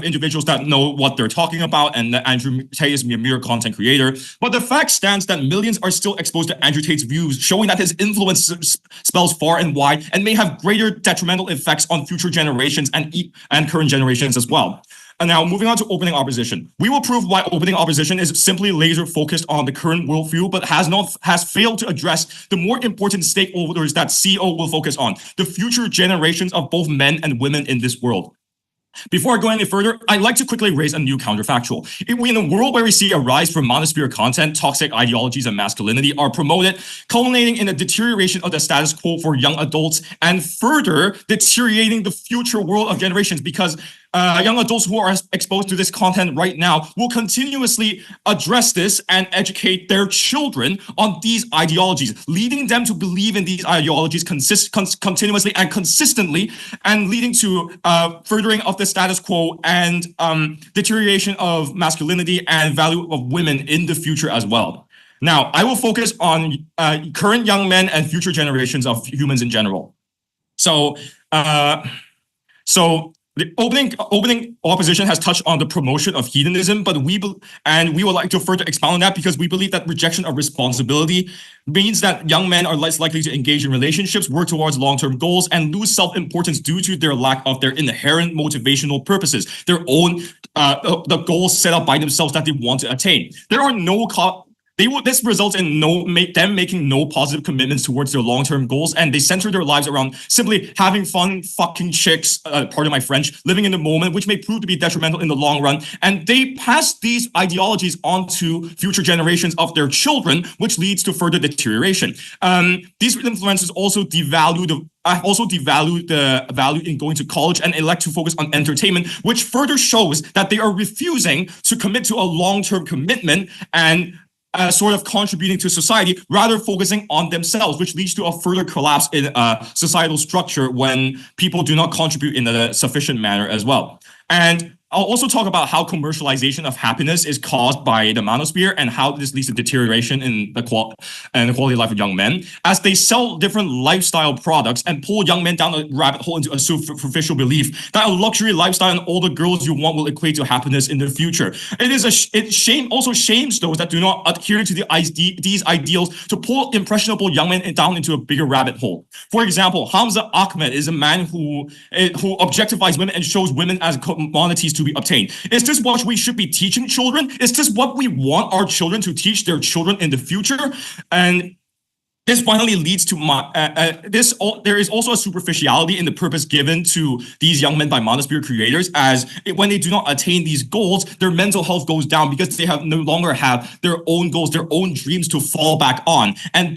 individuals that know what they're talking about, and that Andrew Tate is a mere content creator. But the fact stands that millions are still exposed to Andrew Tate's views, showing that his influence spells far and wide and may have greater detrimental effects on future generations and current generations as well. And now moving on to opening opposition. We will prove why opening opposition is simply laser focused on the current worldview, but has failed to address the more important stakeholders that CO will focus on, the future generations of both men and women in this world. Before I go any further, I'd like to quickly raise a new counterfactual. In a world where we see a rise from Manosphere content, toxic ideologies and masculinity are promoted, culminating in a deterioration of the status quo for young adults and further deteriorating the future world of generations, because young adults who are exposed to this content right now will continuously address this and educate their children on these ideologies, leading them to believe in these ideologies continuously and consistently, and leading to furthering of the status quo and deterioration of masculinity and value of women in the future as well. Now, I will focus on current young men and future generations of humans in general. So the opening opposition has touched on the promotion of hedonism, but we would like to further expound on that, because we believe that rejection of responsibility means that young men are less likely to engage in relationships, work towards long-term goals, and lose self-importance due to their lack of their inherent motivational purposes, their own the goals set up by themselves that they want to attain. There are no This results in them making no positive commitments towards their long-term goals, and they center their lives around simply having fun, fucking chicks, pardon my French, living in the moment, which may prove to be detrimental in the long run. And they pass these ideologies on to future generations of their children, which leads to further deterioration. These influences also devalue the value in going to college and elect to focus on entertainment, which further shows that they are refusing to commit to a long-term commitment and sort of contributing to society, rather focusing on themselves, which leads to a further collapse in societal structure when people do not contribute in a sufficient manner as well. And I'll also talk about how commercialization of happiness is caused by the manosphere and how this leads to deterioration in the quality of life of young men, as they sell different lifestyle products and pull young men down a rabbit hole into a superficial belief that a luxury lifestyle and all the girls you want will equate to happiness in the future. It also shames those that do not adhere to these ideals to pull impressionable young men down into a bigger rabbit hole. For example, Hamza Ahmed is a man who objectifies women and shows women as commodities to be obtained. Is this what we should be teaching children? Is this what we want our children to teach their children in the future? And this finally leads to there is also a superficiality in the purpose given to these young men by Manosphere creators, as when they do not attain these goals, their mental health goes down because they no longer have their own goals, their own dreams to fall back on. And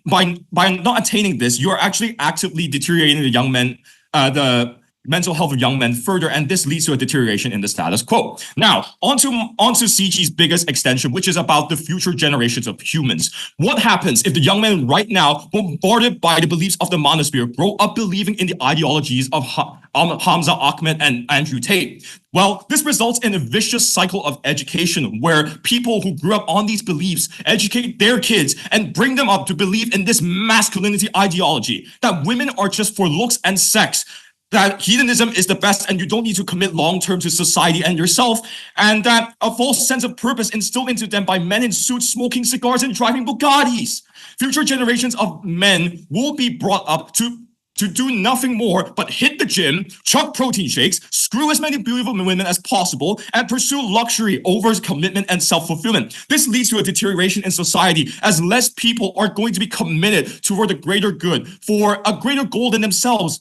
by not attaining this, you are actually actively deteriorating the young men, the mental health of young men further, and this leads to a deterioration in the status quo. Now, onto CG's biggest extension, which is about the future generations of humans. What happens if the young men right now, bombarded by the beliefs of the Manosphere, grow up believing in the ideologies of Hamza Ahmed and Andrew Tate? Well, this results in a vicious cycle of education where people who grew up on these beliefs educate their kids and bring them up to believe in this masculinity ideology, that women are just for looks and sex, that hedonism is the best and you don't need to commit long-term to society and yourself, and that a false sense of purpose instilled into them by men in suits smoking cigars and driving Bugattis. Future generations of men will be brought up to do nothing more but hit the gym, chuck protein shakes, screw as many beautiful women as possible, and pursue luxury over commitment and self-fulfillment. This leads to a deterioration in society, as less people are going to be committed toward the greater good, for a greater goal than themselves,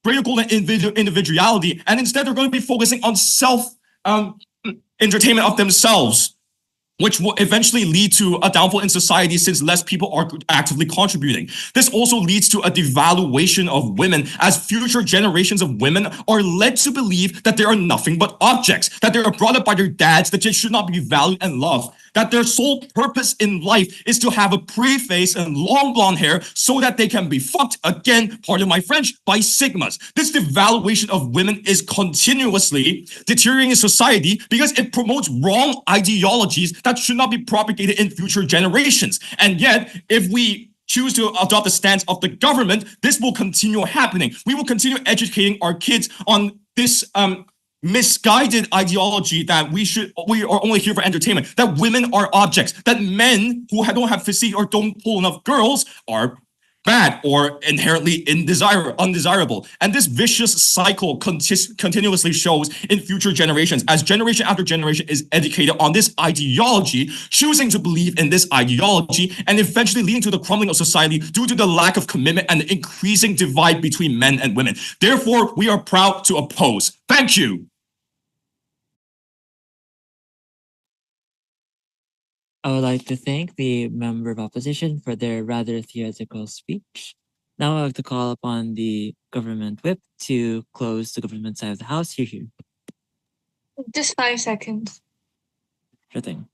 greater goal than individuality, and instead they're going to be focusing on self-entertainment of themselves, which will eventually lead to a downfall in society since less people are actively contributing. This also leads to a devaluation of women, as future generations of women are led to believe that they are nothing but objects, that they are brought up by their dads, that they should not be valued and loved, that their sole purpose in life is to have a pretty face and long blonde hair so that they can be fucked, again, pardon my French, by sigmas. This devaluation of women is continuously deteriorating society because it promotes wrong ideologies that should not be propagated in future generations. And yet, if we choose to adopt the stance of the government, this will continue happening. We will continue educating our kids on this misguided ideology that we are only here for entertainment, that women are objects, that men who don't have physique or don't pull enough girls are bad or inherently undesirable. And this vicious cycle continuously shows in future generations, as generation after generation is educated on this ideology, choosing to believe in this ideology, and eventually leading to the crumbling of society due to the lack of commitment and the increasing divide between men and women. Therefore, we are proud to oppose. Thank you. I would like to thank the member of opposition for their rather theoretical speech. Now I would like to call upon the government whip to close the government side of the house. Here. Just 5 seconds. Sure thing.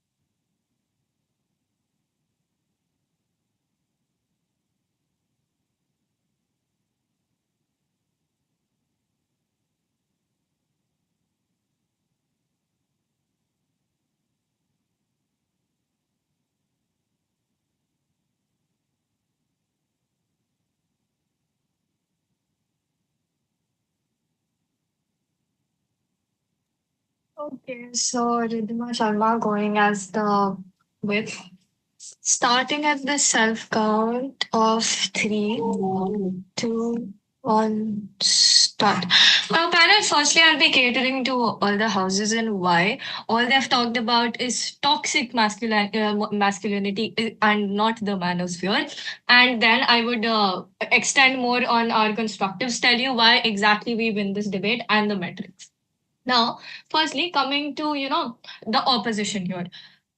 Okay, so Riddhima Sharma going as the whip. Starting at the self count of 3, 2, 1, stop. start. Panel, firstly, I'll be catering to all the houses and why. All they've talked about is toxic masculinity and not the manosphere. And then I would extend more on our constructives, tell you why exactly we win this debate and the metrics. Now, firstly, coming to, the opposition here.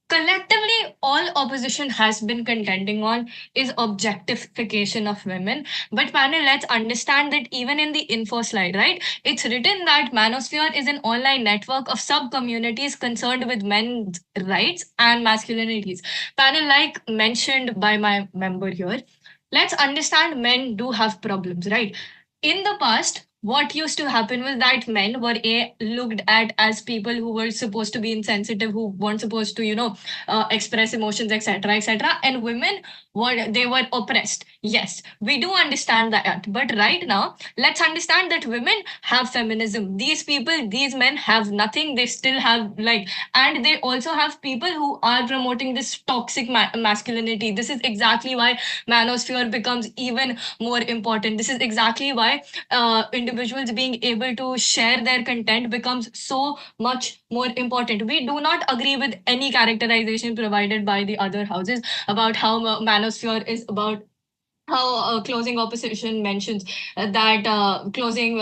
Collectively, all opposition has been contending on is objectification of women. But panel, let's understand that even in the info slide, right? It's written that Manosphere is an online network of sub-communities concerned with men's rights and masculinities. Panel, like mentioned by my member here, let's understand men do have problems, right? In the past, what used to happen was that men were looked at as people who were supposed to be insensitive, who weren't supposed to, express emotions, etc., etc., and women were oppressed. Yes, we do understand that, but right now, let's understand that women have feminism. These people, these men have nothing. They still have and they also have people who are promoting this toxic masculinity. This is exactly why manosphere becomes even more important. This is exactly why individuals being able to share their content becomes so much more important. We do not agree with any characterization provided by the other houses about how manosphere is about how closing opposition mentions that manosphere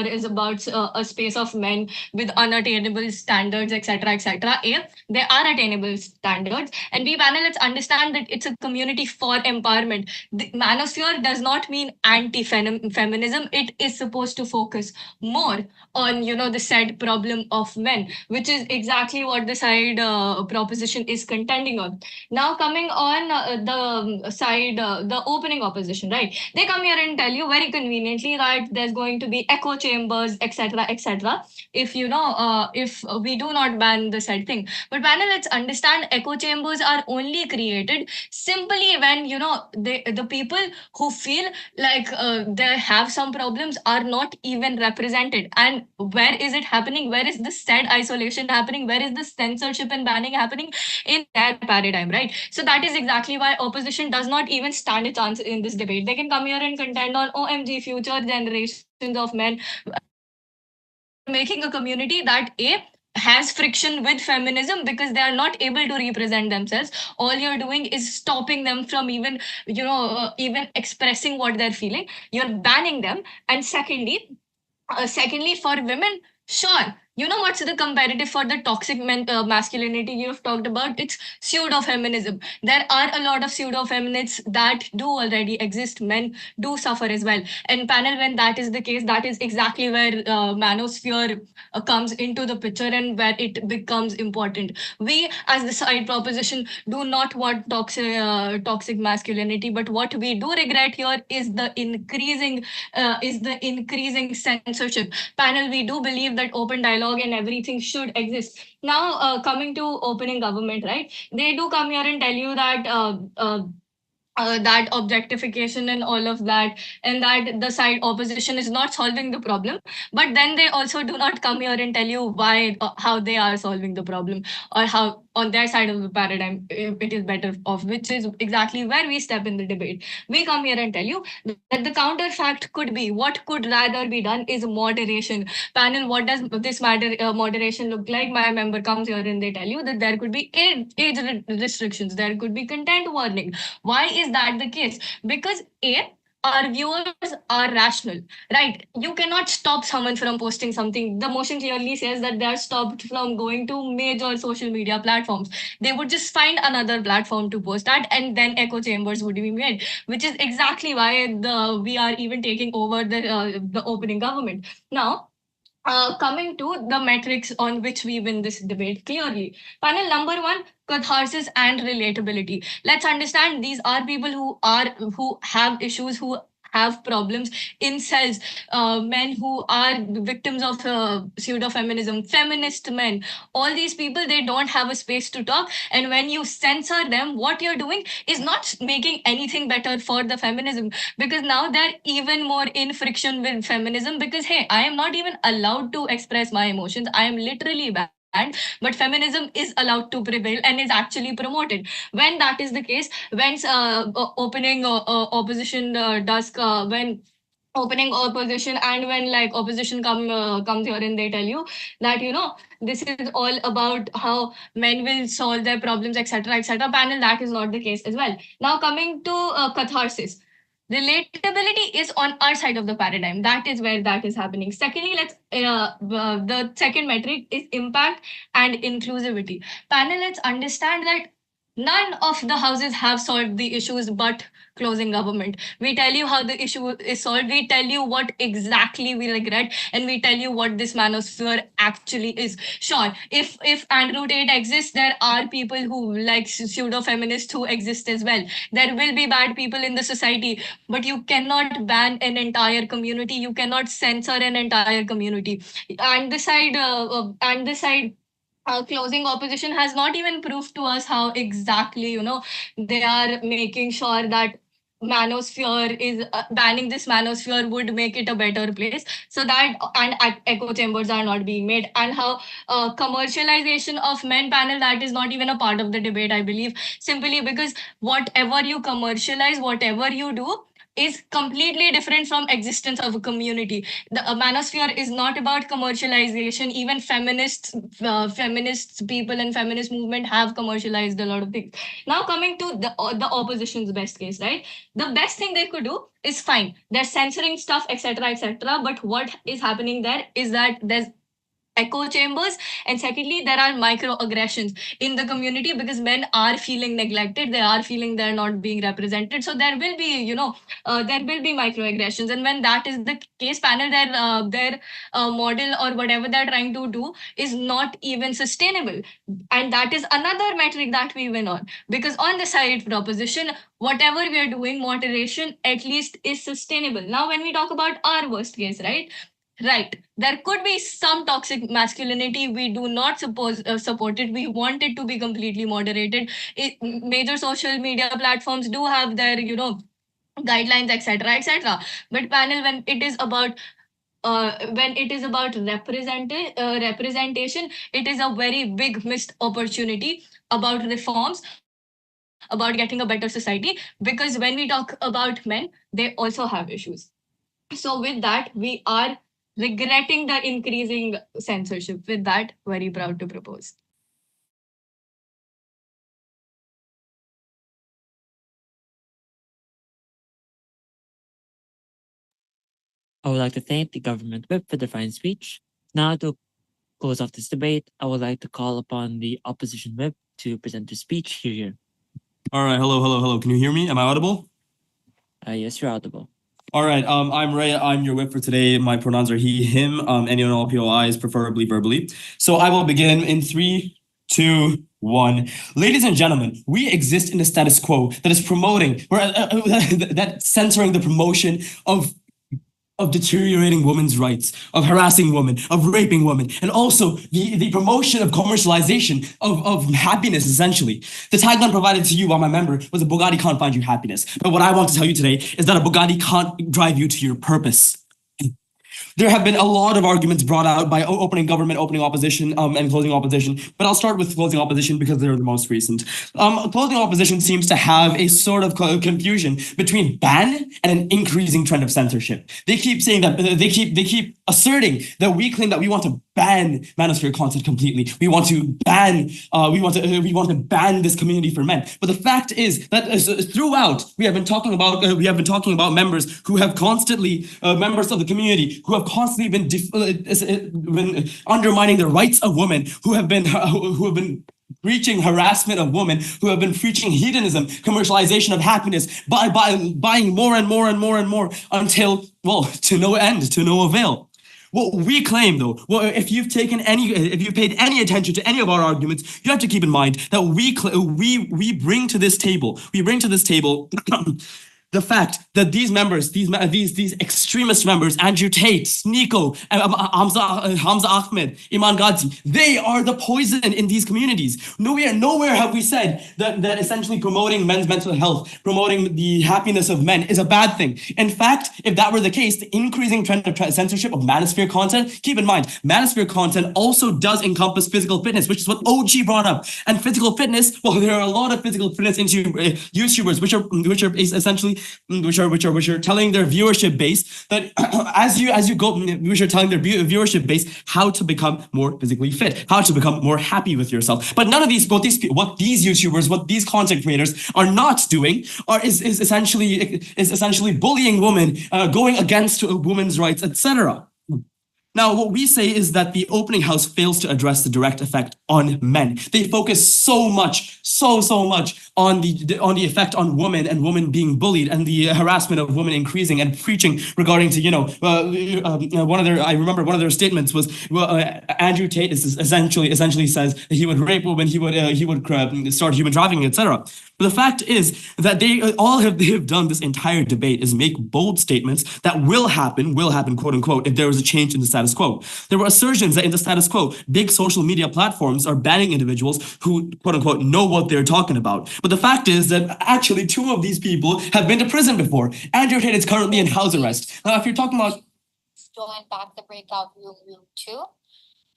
is about a space of men with unattainable standards, etc., etc. There are attainable standards, and B panel, let's understand that it's a community for empowerment. The manosphere does not mean anti-feminism. It is supposed to focus more on the said problem of men, which is exactly what the side proposition is contending on. Now coming on the side, the opening opposition, right? They come here and tell you very conveniently that there's going to be echo chambers, etc., etc. If we do not ban the said thing. But panel, let's understand echo chambers are only created simply when the people who feel like they have some problems are not even represented. And where is it happening? Where is the said isolation happening? Where is the censorship and banning happening? In their paradigm, right? So that is exactly why opposition does not even stand a chance in this debate. They can come here and contend on OMG, future generations of men, making a community that has friction with feminism because they are not able to represent themselves. All you're doing is stopping them from even expressing what they're feeling. You're banning them. And secondly, for women, sure. You know what's the comparative for the toxic masculinity you've talked about? It's pseudo feminism. There are a lot of pseudo feminists that do already exist. Men do suffer as well. And panel, when that is the case, that is exactly where manosphere comes into the picture and where it becomes important. We, as the side proposition, do not want toxic masculinity, but what we do regret here is the increasing censorship. Panel, we do believe that open dialogue and everything should exist. Now, coming to opening government, right? They do come here and tell you that that objectification and all of that, and that the side opposition is not solving the problem. But then they also do not come here and tell you why, how they are solving the problem, or how on their side of the paradigm it is better off, which is exactly where we step in the debate. We come here and tell you that the counter fact could be what could rather be done is moderation. Panel, what does this moderation look like? My member comes here and they tell you that there could be age restrictions, there could be content warning. Why is that the case? Because our viewers are rational, right? You cannot stop someone from posting something. The motion clearly says that they are stopped from going to major social media platforms. They would just find another platform to post at, and then echo chambers would be made, which is exactly why we are even taking over the opening government. Now, coming to the metrics on which we win this debate clearly. Panel number one, catharsis and relatability. Let's understand these are people who have issues, who have problems. Incels, men who are victims of pseudo-feminism, feminist men. All these people, they don't have a space to talk. And when you censor them, what you're doing is not making anything better for the feminism, because now they're even more in friction with feminism because, hey, I am not even allowed to express my emotions. I am literally banned, but feminism is allowed to prevail and is actually promoted. When that is the case, when opening opposition does when opening opposition, and when like opposition comes here and they tell you that this is all about how men will solve their problems, etc., etc. Panel, that is not the case as well. Now coming to catharsis, relatability is on our side of the paradigm. That is where that is happening. Secondly, let's the second metric is impact and inclusivity. Panel, let's understand that none of the houses have solved the issues but closing government. We tell you how the issue is solved. We tell you what exactly we regret, and we tell you what this manosphere actually is. Sure, if Andrew Tate exists, there are people who like pseudo feminists who exist as well. There will be bad people in the society, but you cannot ban an entire community. You cannot censor an entire community. And this side closing opposition has not even proved to us how exactly they are making sure that manosphere is banning this manosphere would make it a better place, so that and echo chambers are not being made, and how commercialization of men, panel, that is not even a part of the debate, I believe, simply because whatever you commercialize, whatever you do, is completely different from existence of a community. The manosphere is not about commercialization. Even feminists people and feminist movement have commercialized a lot of things. Now coming to the opposition's best case, right? The best thing they could do is fine, they're censoring stuff, etc., etc. But what is happening there is that there's echo chambers, and secondly there are microaggressions in the community because men are feeling neglected, they are feeling they're not being represented, so there will be there will be microaggressions. And when that is the case, panel, their model or whatever they're trying to do is not even sustainable. And that is another metric that we win on, because on the side proposition, whatever we are doing, moderation at least is sustainable. Now when we talk about our worst case, right, there could be some toxic masculinity. We do not support it. We want it to be completely moderated. Major social media platforms do have their, guidelines, etc., etc. But panel, when it is about representation, it is a very big missed opportunity about reforms, about getting a better society. Because when we talk about men, they also have issues. So with that, we are regretting the increasing censorship. With that, very proud to propose. I would like to thank the government whip for the fine speech. Now, to close off this debate, I would like to call upon the opposition whip to present their speech here. All right, hello. Can you hear me? Am I audible? Yes, you're audible. All right, I'm Ray. I'm your whip for today. My pronouns are he, him, any and all POIs, preferably verbally. So I will begin in 3, 2, 1. Ladies and gentlemen, we exist in a status quo that is promoting, or that censoring the promotion of deteriorating women's rights, of harassing women, of raping women, and also the promotion of commercialization of happiness, essentially. The tagline provided to you by my member was a Bugatti can't find you happiness. But what I want to tell you today is that a Bugatti can't drive you to your purpose. There have been a lot of arguments brought out by opening government, opening opposition, and closing opposition. But I'll start with closing opposition because they're the most recent. Closing opposition seems to have a sort of confusion between ban and an increasing trend of censorship. They keep saying that they keep asserting that we claim that we want to ban manosphere content completely. We want to ban ban this community for men. But the fact is that throughout we have been talking about members who have constantly members of the community who have constantly been undermining the rights of women, who have been preaching harassment of women, who have been preaching hedonism, commercialization of happiness, by buying more and more until, well, to no end, to no avail. What we claim, though, if you've paid any attention to any of our arguments, you have to keep in mind that we bring to this table the fact that these members, these extremist members, Andrew Tate, Sneako, Hamza Ahmed, Iman Ghazi, they are the poison in these communities. Nowhere have we said that essentially promoting men's mental health, promoting the happiness of men is a bad thing. In fact, if that were the case, the increasing trend of censorship of manosphere content, keep in mind, manosphere content also does encompass physical fitness, which is what OG brought up. And physical fitness, well, there are a lot of physical fitness YouTubers, which are essentially telling their viewership base that which are telling their viewership base how to become more physically fit, how to become more happy with yourself. But none of these, what these YouTubers, what these content creators are not doing is essentially bullying women, going against women's rights, etc. Now, what we say is that the opening house fails to address the direct effect on men. They focus so much on the effect on women and women being bullied and the harassment of women increasing, and preaching regarding to I remember one of their statements was Andrew Tate essentially says that he would rape women, he would start human trafficking, etc. But the fact is that they've done this entire debate is make bold statements that will happen, quote unquote, if there is a change in the status quo. There were assertions that in the status quo, big social media platforms are banning individuals who, quote unquote, know what they're talking about. But the fact is that actually 2 of these people have been to prison before. Andrew Tate is currently in house arrest. Now, if you're talking about... Join back the breakout room 2.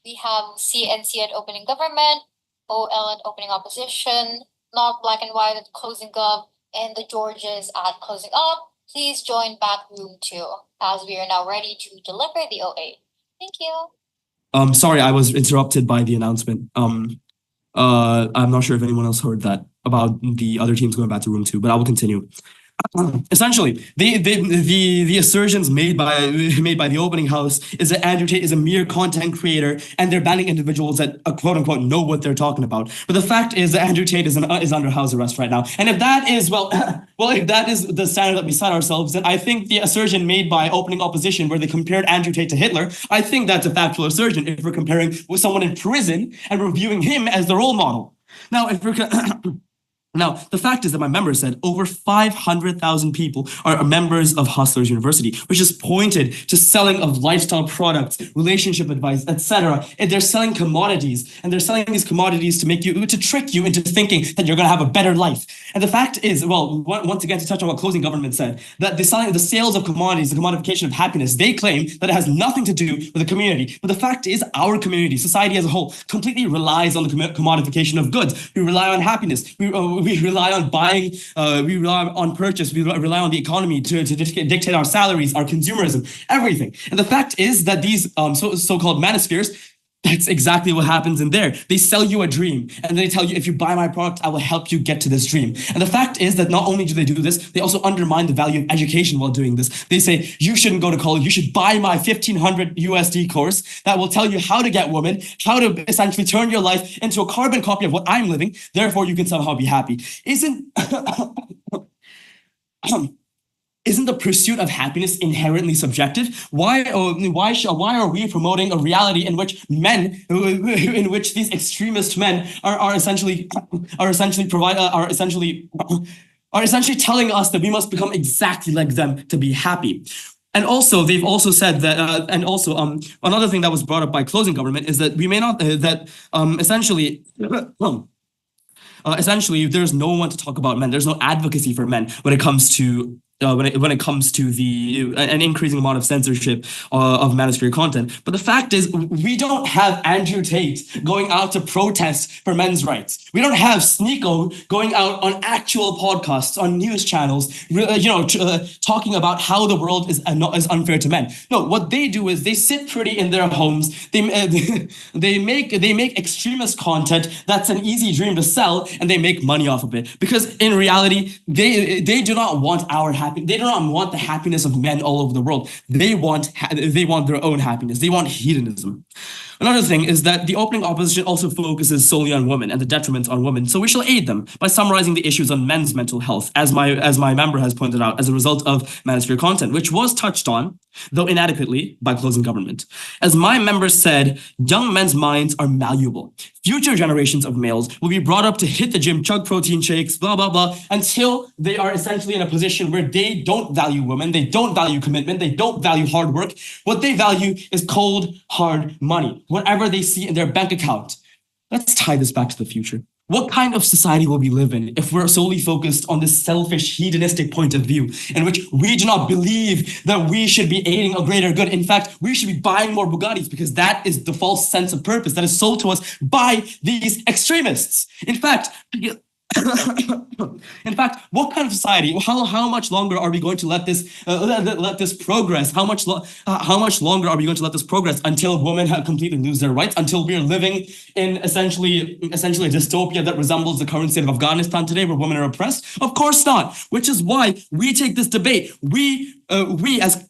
We have CNC at opening government, OL at opening opposition, not black and white at closing gov, and the Georges at closing up. Please join back room 2 as we are now ready to deliver the OA. Thank you. Sorry, I was interrupted by the announcement. I'm not sure if anyone else heard that about the other teams going back to room 2, but I will continue. Essentially, the assertions made by the opening house is that Andrew Tate is a mere content creator and they're banning individuals that quote unquote know what they're talking about. But the fact is that Andrew Tate is under house arrest right now. And if that is if that is the standard that we set ourselves, then I think the assertion made by opening opposition where they compared Andrew Tate to Hitler, I think that's a factual assertion if we're comparing with someone in prison and reviewing him as the role model. Now, if we're Now, the fact is that my members said over 500,000 people are members of Hustlers University, which is pointed to selling of lifestyle products, relationship advice, etc. And they're selling commodities, and they're selling these commodities to trick you into thinking that you're going to have a better life. And the fact is, well, once again, to touch on what closing government said, that the sales of commodities, the commodification of happiness, they claim that it has nothing to do with the community. But the fact is, our community, society as a whole, completely relies on the commodification of goods. We rely on happiness. We rely on buying, we rely on purchase, we rely on the economy to dictate our salaries, our consumerism, everything. And the fact is that these so-called manospheres, that's exactly what happens in there. They sell you a dream and they tell you, if you buy my product, I will help you get to this dream. And the fact is that not only do they do this, they also undermine the value of education while doing this. They say, you shouldn't go to college. You should buy my $1,500 USD course that will tell you how to get women, how to essentially turn your life into a carbon copy of what I'm living. Therefore, you can somehow be happy. Isn't the pursuit of happiness inherently subjective? Why are we promoting a reality in which these extremist men are essentially telling us that we must become exactly like them to be happy? And also, they've also said that, another thing that was brought up by closing government is that we may not, essentially, there's no one to talk about men. There's no advocacy for men when it comes to an increasing amount of censorship of Manosphere content. But the fact is, we don't have Andrew Tate going out to protest for men's rights. We don't have Sneako going out on actual podcasts, on news channels, talking about how the world is unfair to men. No, what they do is they sit pretty in their homes. They make extremist content that's an easy dream to sell, and they make money off of it. Because in reality, they do not want our happiness. They do not want the happiness of men all over the world. They want their own happiness. They want hedonism. Another thing is that the opening opposition also focuses solely on women and the detriments on women. So we shall aid them by summarizing the issues on men's mental health, as my member has pointed out, as a result of Manosphere content, which was touched on, though inadequately, by closing government. As my member said, young men's minds are malleable. Future generations of males will be brought up to hit the gym, chug protein shakes, blah, blah, blah, until they are essentially in a position where they don't value women, they don't value commitment, they don't value hard work. What they value is cold, hard money, whatever they see in their bank account. Let's tie this back to the future. What kind of society will we live in if we're solely focused on this selfish, hedonistic point of view in which we do not believe that we should be aiding a greater good? In fact, we should be buying more Bugattis because that is the false sense of purpose that is sold to us by these extremists. In fact, In fact, what kind of society? How much longer are we going to let this let this progress? How much longer are we going to let this progress until women have completely lose their rights? Until we are living in essentially a dystopia that resembles the current state of Afghanistan today, where women are oppressed? Of course not. Which is why we take this debate. We as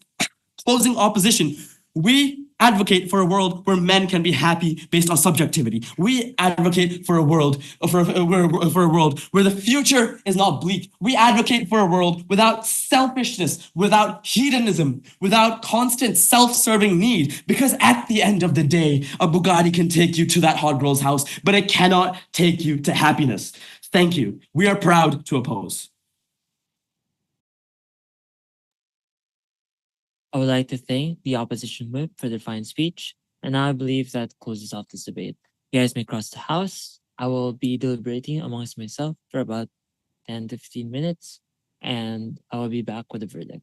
closing opposition, we advocate for a world where men can be happy based on subjectivity. We advocate for a world for a world where the future is not bleak. We advocate for a world without selfishness, without hedonism, without constant self-serving need. Because at the end of the day, a Bugatti can take you to that hot girl's house, but it cannot take you to happiness. Thank you. We are proud to oppose. I would like to thank the opposition whip for their fine speech, and I believe that closes off this debate. You guys may cross the house. I will be deliberating amongst myself for about 10 to 15 minutes, and I will be back with a verdict.